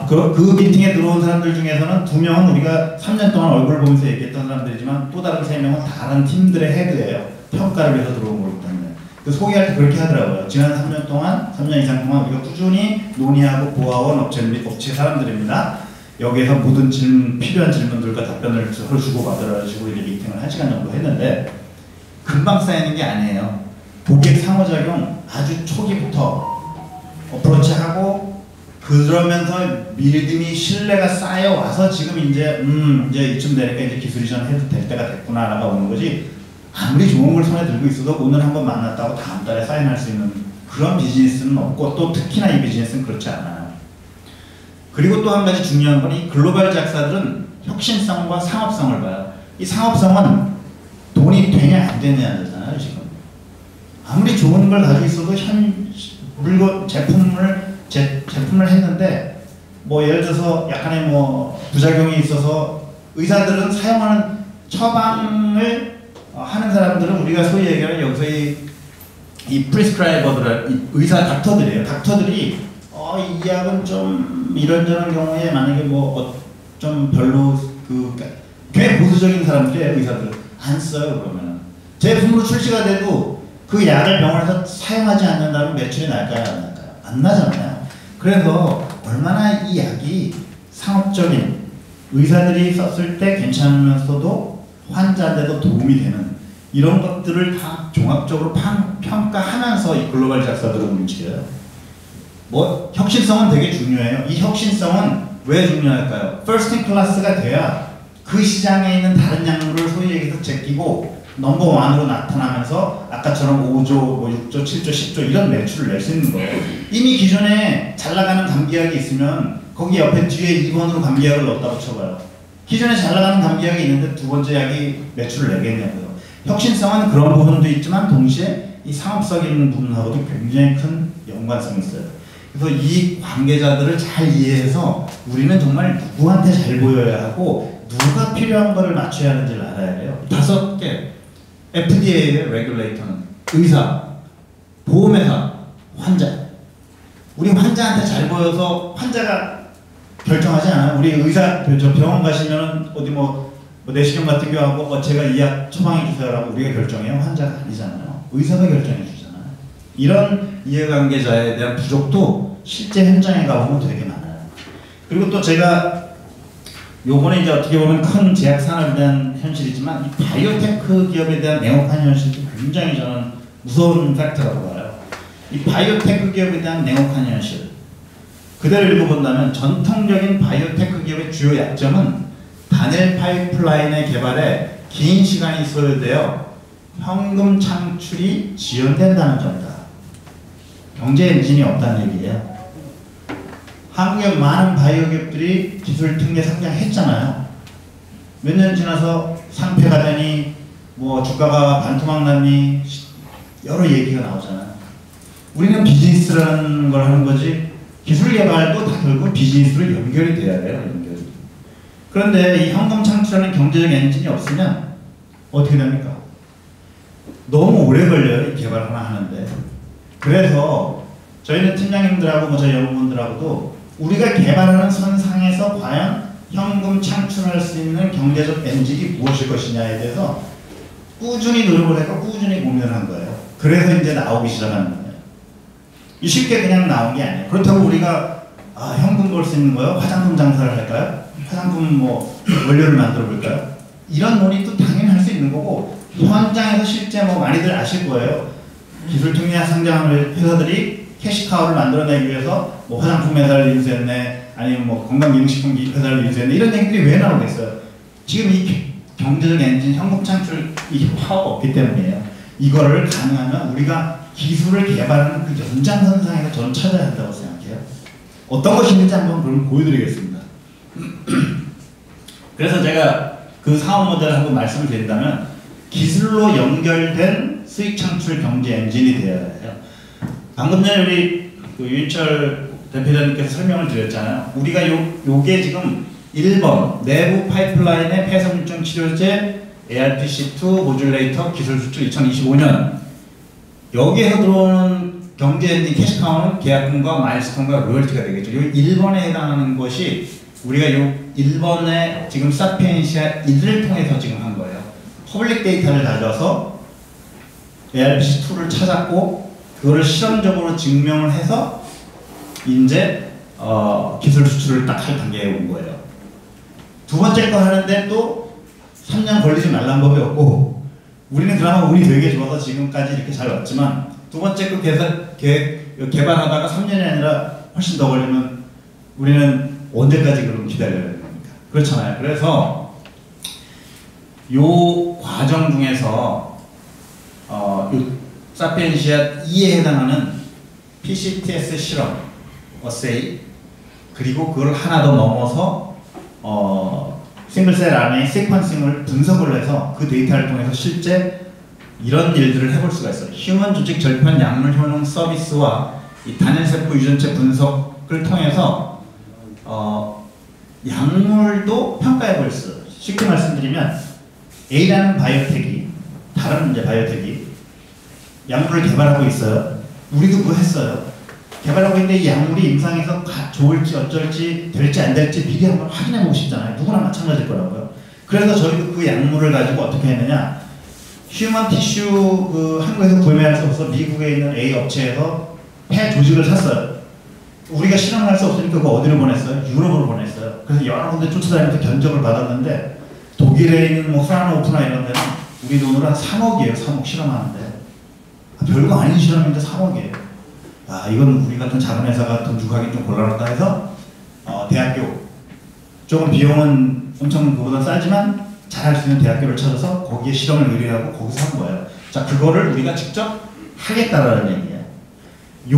그 미팅에 들어온 사람들 중에서는 2명은 우리가 3년 동안 얼굴 보면서 얘기했던 사람들이지만 또 다른 3명은 다른 팀들의 헤드예요. 평가를 위해서 들어온 거기 때문에. 그 소개할 때 그렇게 하더라고요. 지난 3년 동안, 3년 이상 동안 우리가 꾸준히 논의하고 보아온 업체 사람들입니다. 여기에서 모든 필요한 질문들과 답변을 서로 주고받으라는 식으로 이제 미팅을 1시간 정도 했는데 금방 쌓이는 게 아니에요. 고객 상호작용 아주 초기부터 어프로치하고 그러면서 믿음이 신뢰가 쌓여와서 지금 이제 이쯤 되니까 이제 기술 이전 해도 될 때가 됐구나라가 오는 거지 아무리 좋은 걸 손에 들고 있어도 오늘 한번 만났다고 다음 달에 사인할 수 있는 그런 비즈니스는 없고 또 특히나 이 비즈니스는 그렇지 않아요. 그리고 또 한 가지 중요한 건 이 글로벌 제약사들은 혁신성과 상업성을 봐요. 이 상업성은 돈이 되냐 안 되냐잖아요 지금. 아무리 좋은 걸 가지고 있어도 제품을 했는데 뭐 예를 들어서 약간의 뭐 부작용이 있어서 의사들은 사용하는 처방을 하는 사람들은 우리가 소위 얘기하는 여기서 이 프리스크라이버들, 의사 닥터들이에요. 닥터들이 이 약은 좀 이런저런 경우에 만약에 좀 별로 꽤 보수적인 사람들이에요. 의사들 안 써요. 그러면 제품으로 출시가 돼도 그 약을 병원에서 사용하지 않는다면 매출이 날까요? 안 날까요? 안 나잖아요. 그래서 얼마나 이 약이 상업적인, 의사들이 썼을 때 괜찮으면서도 환자한테도 도움이 되는 이런 것들을 다 종합적으로 평가하면서 이 글로벌 작사들은 움직여요. 뭐 혁신성은 되게 중요해요. 이 혁신성은 왜 중요할까요? First in class가 돼야 그 시장에 있는 다른 약물을 소위 얘기해서 제끼고 넘버원으로 나타나면서 아까처럼 5조, 뭐 6조, 7조, 10조 이런 매출을 낼 수 있는 거예요. 이미 기존에 잘 나가는 감기약이 있으면 거기 옆에 뒤에 2번으로 감기약을 넣었다고 쳐봐요. 기존에 잘 나가는 감기약이 있는데 두 번째 약이 매출을 내겠냐고요. 혁신성은 그런 부분도 있지만 동시에 이 상업적인 부분하고도 굉장히 큰 연관성이 있어요. 그래서 이 관계자들을 잘 이해해서 우리는 정말 누구한테 잘 보여야 하고 누가 필요한 거를 맞춰야 하는지를 알아야 돼요. 5개. FDA의 레귤레이터는 의사, 보험회사, 환자. 우리 환자한테 잘 보여서 환자가 결정하지 않아요. 우리 의사, 병원 가시면 어디 뭐 내시경 같은 경우하고 제가 이 약 처방해 주세요라고 우리가 결정해요. 환자가 아니잖아요. 의사가 결정해 주잖아요. 이런 이해관계자에 대한 부족도 실제 현장에 가보면 되게 많아요. 그리고 또 제가 요번에 이제 어떻게 보면 큰 제약 산업에 대한 현실이지만 이 바이오테크 기업에 대한 냉혹한 현실도 굉장히 저는 무서운 팩트라고 봐요. 이 바이오테크 기업에 대한 냉혹한 현실. 그대로 읽어본다면 전통적인 바이오테크 기업의 주요 약점은 단일 파이프라인의 개발에 긴 시간이 소요되어 현금 창출이 지연된다는 점이다. 경제 엔진이 없다는 얘기예요. 한국의 많은 바이오 기업들이 기술 특례 상장했잖아요. 몇 년 지나서 상폐가 되니 뭐 주가가 반토막 났니 여러 얘기가 나오잖아요. 우리는 비즈니스라는 걸 하는 거지 기술 개발도 다 결국 비즈니스로 연결이 돼야 돼요. 연결이. 그런데 이 현금 창출하는 경제적 엔진이 없으면 어떻게 됩니까? 너무 오래 걸려요. 이 개발 하나 하는데. 그래서 저희는 팀장님들하고 저희 연구원들하고도 우리가 개발하는 선상에서 과연 현금 창출할 수 있는 경제적 엔진이 무엇일 것이냐에 대해서 꾸준히 노력을 해서 꾸준히 고민을 한 거예요. 그래서 이제 나오기 시작하는 거예요. 쉽게 그냥 나온 게 아니에요. 그렇다고 우리가 현금 벌 수 있는 거요? 화장품 장사를 할까요? 화장품 뭐 원료를 만들어 볼까요? 이런 논의도 당연히 할 수 있는 거고 현장에서 실제 뭐 많이들 아실 거예요. 기술 특례 상장하는 회사들이 캐시카우를 만들어내기 위해서 뭐 화장품 회사를 인수했네, 아니면 뭐 건강기능식품 회사를 인수했네 이런 얘기들이 왜 나오겠어요? 지금 이 경제적 엔진 현금 창출 이 파워가 없기 때문이에요. 이거를 가능하면 우리가 기술을 개발하는 그 연장선상에서 저는 찾아야 한다고 생각해요. 어떤 것이 있는지 한번 그럼 보여드리겠습니다. 그래서 제가 그 사업 모델을 한번 말씀을 드린다면 기술로 연결된 수익 창출 경제 엔진이 되어야 해요. 방금 전에 우리 그 유인철 대표님께서 설명을 드렸잖아요. 우리가 요게 지금 1번 내부 파이프라인의 폐섬유증 치료제 ARPC2 모듈레이터 기술 수출 2025년 여기에서 들어오는 경제 엔진 캐시카우는 계약금과 마일스톤과 로열티가 되겠죠. 요 1번에 해당하는 것이 우리가 요 1번에 지금 사피엔시아 1을 통해서 지금 한 거예요. 퍼블릭 데이터를 가져와서 ARPC2를 찾았고 그거를 실험적으로 증명을 해서 이제 기술 수출을 딱 할 단계에 온 거예요. 두 번째 거 하는데 또 3년 걸리지 말란 법이 없고 우리는 그나마 운이 되게 좋아서 지금까지 이렇게 잘 왔지만 두 번째 거 개발하다가 3년이 아니라 훨씬 더 걸리면 우리는 언제까지 그럼 기다려야 되는 겁니까? 그렇잖아요. 그래서 요 과정 중에서 요 사피엔시아 2에 해당하는 PCTS 실험, 어세이 그리고 그걸 하나 더 넘어서 싱글셀 RNA 시퀀싱을 분석을 해서 그 데이터를 통해서 실제 이런 일들을 해볼 수가 있어요. 휴먼 조직 절편 약물 효능 서비스와 이 단연세포 유전체 분석을 통해서 약물도 평가해 볼 수. 쉽게 말씀드리면 A라는 바이오텍이 다른 이제 바이오텍이 약물을 개발하고 있어요. 우리도 그거 했어요. 개발하고 있는데 이 약물이 임상에서 좋을지 어쩔지 될지 안 될지 미리 한번 확인해 보고 싶잖아요. 누구나 마찬가지일 거라고요. 그래서 저희도 그 약물을 가지고 어떻게 했느냐, 휴먼 티슈 한국에서 구매할 수 없어 미국에 있는 A 업체에서 폐 조직을 샀어요. 우리가 실험할 수 없으니까 그거 어디로 보냈어요? 유럽으로 보냈어요. 그래서 여러 군데 쫓아다니면서 견적을 받았는데 독일에 있는 뭐 프라노프나 이런 데는 우리 돈으로 한 3억이에요. 3억 실험하는데. 별거 아닌 실험인데 3억이에요. 아, 이건 우리 같은 작은 회사가 돈 주고 하긴 좀 곤란하다 해서 대학교, 조금 비용은 엄청 그보다 싸지만 잘할 수 있는 대학교를 찾아서 거기에 실험을 의뢰하고 거기서 한 거예요. 자, 그거를 우리가 직접 하겠다라는 얘기예요.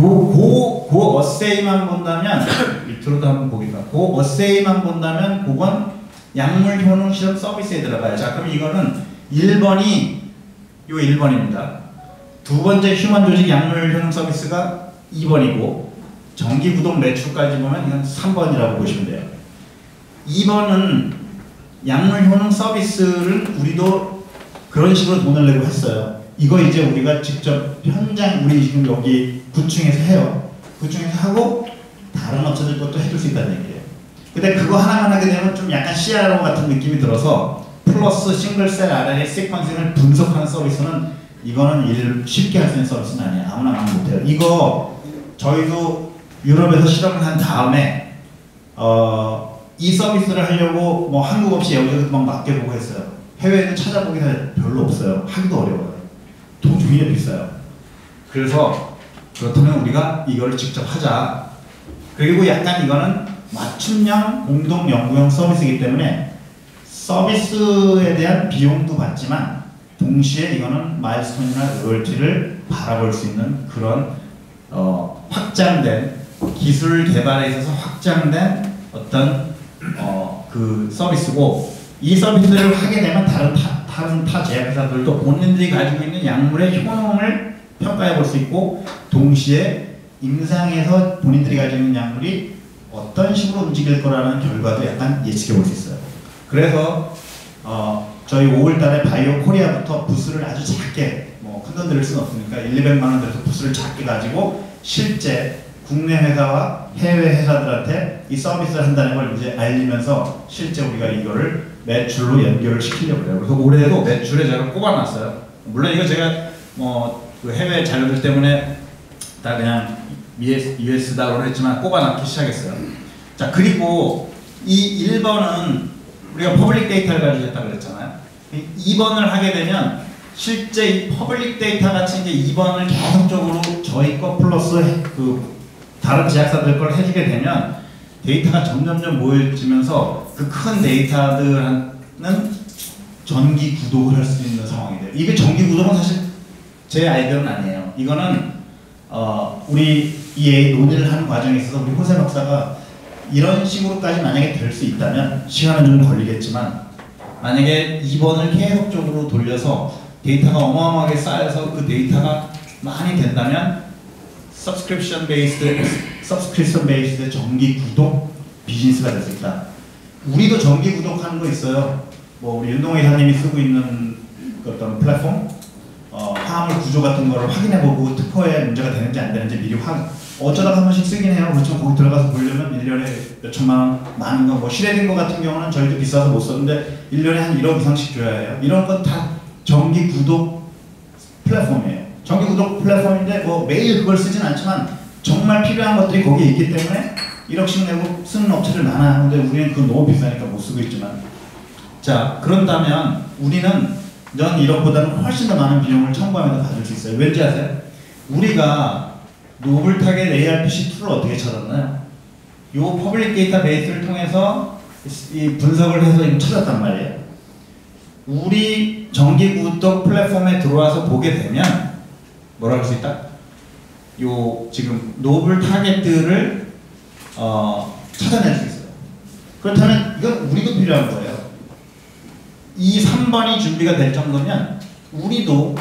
고 어세이만 본다면 밑으로도 한번 보기가. 고 어세이만 본다면 그건 약물 효능 실험 서비스에 들어가요. 자, 그럼 이거는 1번이 요 1번입니다. 두 번째 휴먼 조직 약물 효능 서비스가 2번이고 정기 구독 매출까지 보면 이건 3번이라고 보시면 돼요. 2번은 약물 효능 서비스를 우리도 그런 식으로 돈을 내고 했어요. 이거 이제 우리가 직접 현장, 우리 지금 여기 9층에서 해요. 9층에서 하고 다른 업체들 것도 해줄 수 있다는 얘기예요. 근데 그거 하나만 하게 되면 좀 약간 CRO 같은 느낌이 들어서 플러스 싱글셀 RNA 시퀀싱을 분석하는 서비스는 이거는 쉽게 할 수 있는 서비스는 아니에요. 아무나 하면 못해요. 이거 저희도 유럽에서 실험을 한 다음에 이 서비스를 하려고 뭐 한국 없이 여기저기 막 맡겨보고 했어요. 해외에는 찾아보기가 별로 없어요. 하기도 어려워요. 돈 주기가 비싸요. 그래서 그렇다면 우리가 이걸 직접 하자. 그리고 약간 이거는 맞춤형 공동 연구용 서비스이기 때문에 서비스에 대한 비용도 받지만 동시에 이거는 마일스톤이나 로열티를 바라볼 수 있는 그런 확장된 기술 개발에 있어서 확장된 어떤 그 서비스고, 이 서비스를 하게 되면 다른 타 제약회사들도 본인들이 가지고 있는 약물의 효능을 평가해 볼 수 있고, 동시에 임상에서 본인들이 가지고 있는 약물이 어떤 식으로 움직일 거라는 결과도 약간 예측해 볼 수 있어요. 그래서 저희 5월달에 바이오 코리아부터 부스를 아주 작게, 뭐 큰 돈 들일 수는 없으니까 1,200만 원 들여서 부스를 작게 가지고 실제 국내 회사와 해외 회사들한테 이 서비스를 한다는 걸 이제 알리면서 실제 우리가 이거를 매출로 연결을 시키려고 해요. 그래서 올해도 매출에 제가 꼽아놨어요. 물론 이거 제가 그 해외 자료들 때문에 다 그냥 US다로 했지만 꼽아놨기 시작했어요. 자, 그리고 이 1번은 우리가 퍼블릭 데이터를 가지고 했다고 그랬잖아요. 2번을 하게 되면 실제 이 퍼블릭 데이터 같이 이제 2번을 계속적으로 저희 거 플러스 그 다른 제약사들 걸 해주게 되면 데이터가 점점점 모여지면서 그 큰 데이터들은 전기 구독을 할 수 있는 상황이 돼요. 이게 전기 구독은 사실 제 아이디어는 아니에요. 이거는 우리 이 논의를 하는 과정에 있어서 우리 호세 박사가 이런 식으로까지 만약에 될 수 있다면 시간은 좀 걸리겠지만, 만약에 2번을 계속적으로 돌려서 데이터가 어마어마하게 쌓여서 그 데이터가 많이 된다면 subscription based 정기 구독 비즈니스가 될 수 있다. 우리도 정기 구독하는 거 있어요. 뭐 우리 윤동호 이사님이 쓰고 있는 어떤 플랫폼, 화합물 구조 같은 거를 확인해보고 특허에 문제가 되는지 안 되는지 미리 어쩌다가 한 번씩 쓰긴 해요. 그렇죠. 거기 들어가서 보려면 1년에 몇 천만 원, 많은 거, 뭐 슈레딩거 같은 경우는 저희도 비싸서 못 썼는데 1년에 한 1억 이상씩 줘야 해요. 이런 건 다 정기 구독 플랫폼이에요. 정기 구독 플랫폼인데 뭐 매일 그걸 쓰진 않지만 정말 필요한 것들이 거기에 있기 때문에 1억씩 내고 쓰는 업체들 많아요. 근데 우리는 그건 너무 비싸니까 못 쓰고 있지만, 자, 그런다면 우리는 전 1억보다는 훨씬 더 많은 비용을 청구하면서 받을 수 있어요. 왠지 아세요? 우리가 노블 타겟 ARPC 툴을 어떻게 찾았나요? 요 퍼블릭 데이터 베이스를 통해서 이 분석을 해서 찾았단 말이에요. 우리 정기 구독 플랫폼에 들어와서 보게 되면 뭐라고 할 수 있다? 요 지금 노블 타겟들을 찾아낼 수 있어요. 그렇다면 이건 우리도 필요한 거예요. 이 3번이 준비가 될 정도면 우리도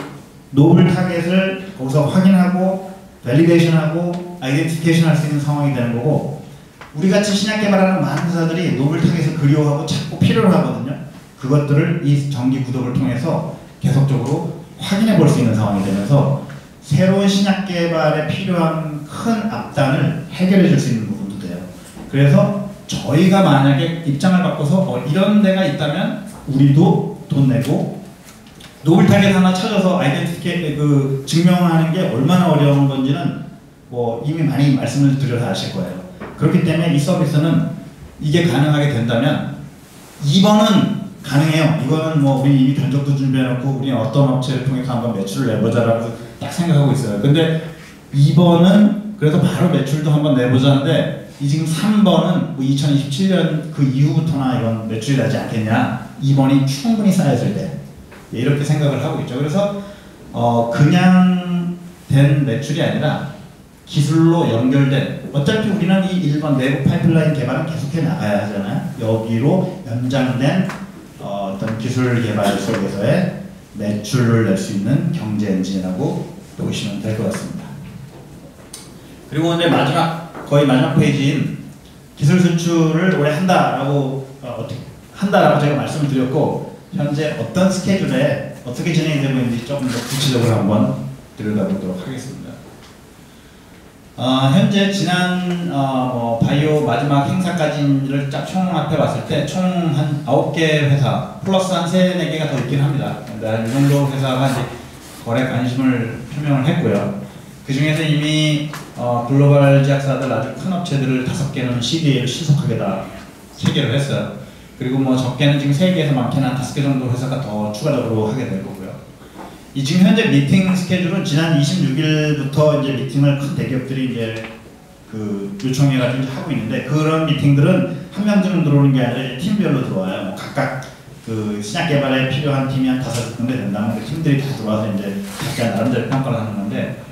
노블 타겟을 거기서 확인하고 밸리데이션하고 아이덴티피케이션 할 수 있는 상황이 되는 거고, 우리 같이 신약 개발하는 많은 회사들이 노블 타겟을 그리워하고 찾고 필요로 하거든요. 그것들을 이 정기 구독을 통해서 계속적으로 확인해 볼 수 있는 상황이 되면서 새로운 신약 개발에 필요한 큰 앞단을 해결해 줄 수 있는 부분도 돼요. 그래서 저희가 만약에 입장을 바꿔서 이런 데가 있다면 우리도 돈 내고 노블 타겟 하나 찾아서 아이덴티피케 증명하는 게 얼마나 어려운 건지는 뭐 이미 많이 말씀을 드려서 아실 거예요. 그렇기 때문에 이 서비스는 이게 가능하게 된다면 2번은 가능해요. 이거는 뭐 우리 이미 견적도 준비해놓고 우리 어떤 업체를 통해서 한번 매출을 내보자라고 딱 생각하고 있어요. 근데 2번은 그래서 바로 매출도 한번 내보자는데, 이 지금 3번은 뭐 2027년 그 이후부터나 이건 매출이 나지 않겠냐, 2번이 충분히 쌓였을 때 이렇게 생각을 하고 있죠. 그래서 그냥 된 매출이 아니라 기술로 연결된, 어차피 우리는 이 1번 내부 파이프라인 개발은 계속해 나가야 하잖아요. 여기로 연장된 어떤 기술 개발 속에서의 매출을 낼 수 있는 경제 엔진이라고 보시면 될 것 같습니다. 그리고 이제 거의 마지막 페이지인 기술 수출을 올해 한다라고 제가 말씀을 드렸고, 현재 어떤 스케줄에 어떻게 진행이 되고 있는지 조금 더 구체적으로 한번 들여다보도록 하겠습니다. 현재 지난 바이오 마지막 행사까지를 딱 총합해 봤을 때 총 한 9개 회사 플러스 한 3, 4개가 더 있긴 합니다. 근데 이 정도 회사가 이제 거래 관심을 표명을 했고요. 그 중에서 이미 글로벌 제약사들 아주 큰 업체들을 5개는 CDA를 신속하게 다 체결을 했어요. 그리고 뭐 적게는 지금 3개에서 많게는 한 5개 정도 회사가 더 추가적으로 하게 될 거고요. 이 지금 현재 미팅 스케줄은 지난 26일부터 이제 미팅을 큰 대기업들이 이제 요청해가지고 하고 있는데, 그런 미팅들은 한 명쯤 들어오는 게 아니라 팀별로 들어와요. 뭐 각각 신약 개발에 필요한 팀이 한 5군데 된다면 그 팀들이 다 들어와서 이제 각자 나름대로 평가를 하는 건데,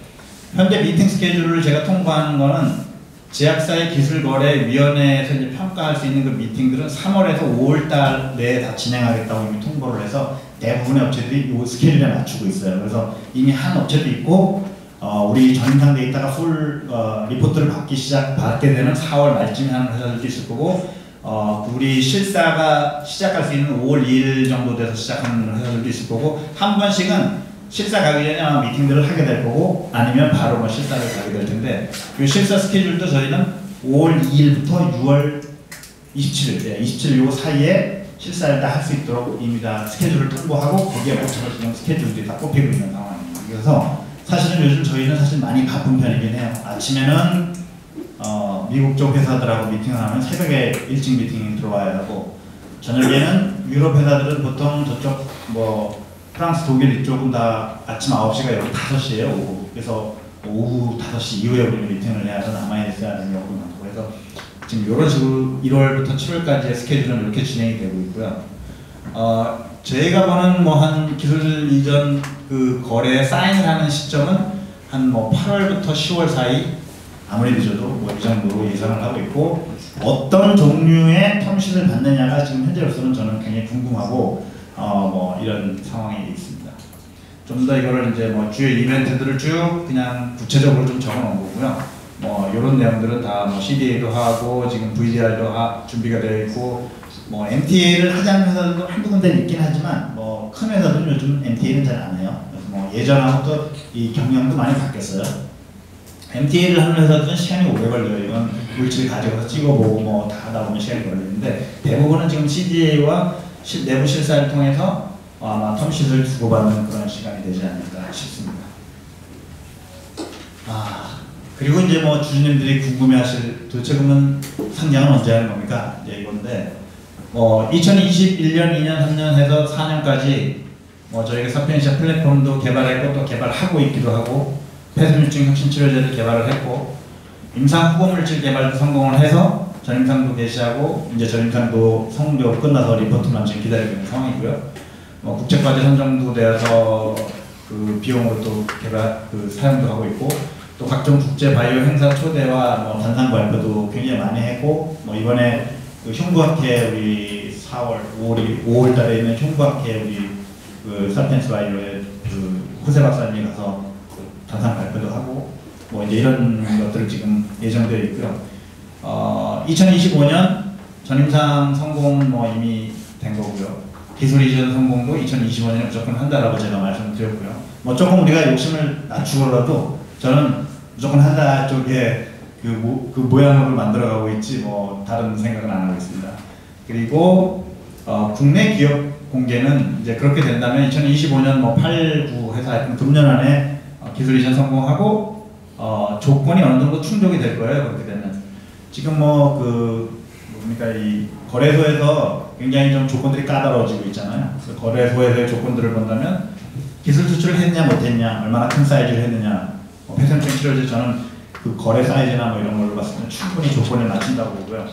현재 미팅 스케줄을 제가 통보하는 거는 제약사의 기술거래위원회에서 이제 평가할 수 있는 그 미팅들은 3월에서 5월달 내에 다 진행하겠다고 이미 통보를 해서 대부분의 업체들이 이 스케줄에 맞추고 있어요. 그래서 이미 한 업체도 있고, 우리 전임상 데이터가 풀 리포트를 받게 되는 4월 말쯤에 하는 회사들도 있을 거고, 우리 실사가 시작할 수 있는 5월 2일 정도 돼서 시작하는 회사들도 있을 거고, 한 번씩은 실사 가기 전에 아마 미팅들을 하게 될 거고, 아니면 바로 뭐 실사를 가게 될 텐데, 이 실사 스케줄도 저희는 5월 2일부터 6월 27일, 27일 요 사이에 실사를 다 할 수 있도록 이미 다 스케줄을 통보하고 거기에 맞춰서 지금 스케줄들이 다 꼽히고 있는 상황입니다. 그래서 사실은 요즘 저희는 사실 많이 바쁜 편이긴 해요. 아침에는 미국 쪽 회사들하고 미팅을 하면 새벽에 일찍 미팅이 들어와야 하고, 저녁에는 유럽 회사들은 보통 저쪽 뭐 프랑스, 독일 이쪽은 다 아침 9시가 여기 5시예요, 오후. 그래서 오후 5시 이후에 우리는 미팅을 해야 해서 남아야 있어야 하는 경우가 많고, 그래서 지금 이런 식으로 1월부터 7월까지의 스케줄은 이렇게 진행이 되고 있고요. 제가 보는 뭐 한 기술 이전 거래 사인을 하는 시점은 한 뭐 8월부터 10월 사이, 아무리 늦어도 뭐 이 정도로 예상을 하고 있고, 어떤 종류의 텀시를 받느냐가 지금 현재로서는 저는 굉장히 궁금하고 뭐 이런 상황이 있습니다. 좀 더 이거를 이제 뭐 주요 이벤트들을 쭉 그냥 구체적으로 좀 적어 놓은 거고요. 뭐 이런 내용들은 다 뭐 CDA도 하고 지금 VDR도 준비가 되어 있고, 뭐 MTA를 하지 않는 회사들도 한두 군데 있긴 하지만 뭐 큰 회사들은 요즘 MTA는 잘 안 해요. 그래서 뭐 예전하고 또 이 경영도 많이 바뀌었어요. MTA를 하는 회사들은 시간이 오래 걸려요. 이건 물질 가져가서 찍어보고 뭐 다 하다 보면 시간이 걸리는데, 대부분은 지금 CDA와 내부 실사를 통해서 아마 텀시를 주고받는 그런 시간이 되지 않을까 싶습니다. 그리고 이제 뭐 주주님들이 궁금해하실, 도대체 그러면 상장은 언제 하는 겁니까? 이제 이건데, 2021년, 2년, 3년 해서 4년까지 뭐 저희가 사피엔시아 플랫폼도 개발했고 또 개발하고 있기도 하고, 폐쇄물증 혁신치료제를 개발을 했고, 임상 후보물질 개발도 성공을 해서 전임상도 개시하고, 이제 전임상도 성공적으로 끝나서 리포트만 지금 기다리고 있는 상황이고요. 뭐 국제과제 선정도 되어서 비용으로 또 개발 사용도 하고 있고, 또 각종 국제 바이오 행사 초대와 뭐 단상 발표도 굉장히 많이 했고, 뭐 이번에 흉부학회 우리 5월 달에 있는 흉부학회 우리 사피엔스 바이오의 호세 박사님이 가서 그 단상 발표도 하고 뭐 이제 이런 것들 지금 예정되어 있고요. 2025년 전임상 성공 뭐 이미 된 거고요. 기술 이전 성공도 2025년에 무조건 한다라고 제가 말씀드렸고요. 뭐 조금 우리가 욕심을 낮추고라도 저는 무조건 한다 쪽에 그 모양으로 만들어가고 있지 뭐 다른 생각은 안 하고 있습니다. 그리고 국내 기업 공개는 이제 그렇게 된다면 2025년 뭐 8, 9 해서 하여튼 금년 안에 기술 이전 성공하고 조건이 어느 정도 충족이 될 거예요. 그렇게 되면 지금 뭐 뭡니까 이 거래소에서 굉장히 좀 조건들이 까다로워지고 있잖아요. 그래서 거래소에서의 조건들을 본다면 기술 수출을 했냐 못했냐, 얼마나 큰 사이즈를 했느냐, 폐쇄물증 치료제 저는 그 거래 사이즈나 뭐 이런 걸로 봤을 때 충분히 조건을 맞춘다고 보고요.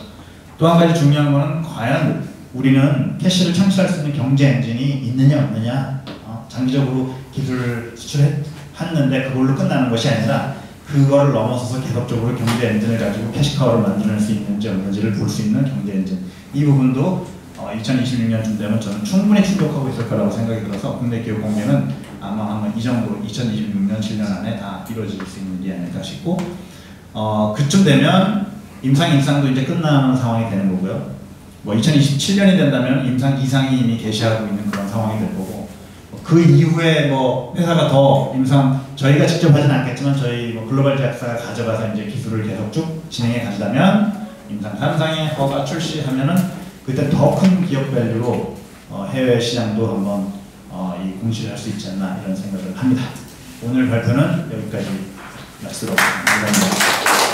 또 한 가지 중요한 거는 과연 우리는 캐시를 창출할 수 있는 경제 엔진이 있느냐 없느냐, 장기적으로 기술을 수출했는데 그걸로 끝나는 것이 아니라 그걸 넘어서서 계속적으로 경제 엔진을 가지고 캐시카우를 만들어낼 수 있는지 없는지를 볼 수 있는 경제 엔진, 이 부분도 2026년쯤 되면 저는 충분히 충족하고 있을 거라고 생각이 들어서 국내 기업 공개는 아마 이 정도 2026년 7년 안에 다 이루어질 수 있는 게 아닐까 싶고, 그쯤 되면 임상도 이제 끝나는 상황이 되는 거고요. 뭐 2027년이 된다면 임상 2상이 이미 개시하고 있는 그런 상황이 될 거고, 그 이후에 뭐 회사가 더 임상 저희가 직접 하진 않겠지만 저희 뭐 글로벌 제약사가 가져가서 이제 기술을 계속 쭉 진행해 간다면 임상 3상에 허가 출시하면은 그때 더 큰 기업 밸류로 해외 시장도 한번 이 공시를 할 수 있지 않나 이런 생각을 합니다. 오늘 발표는 여기까지 마치도록 하겠습니다. 감사합니다.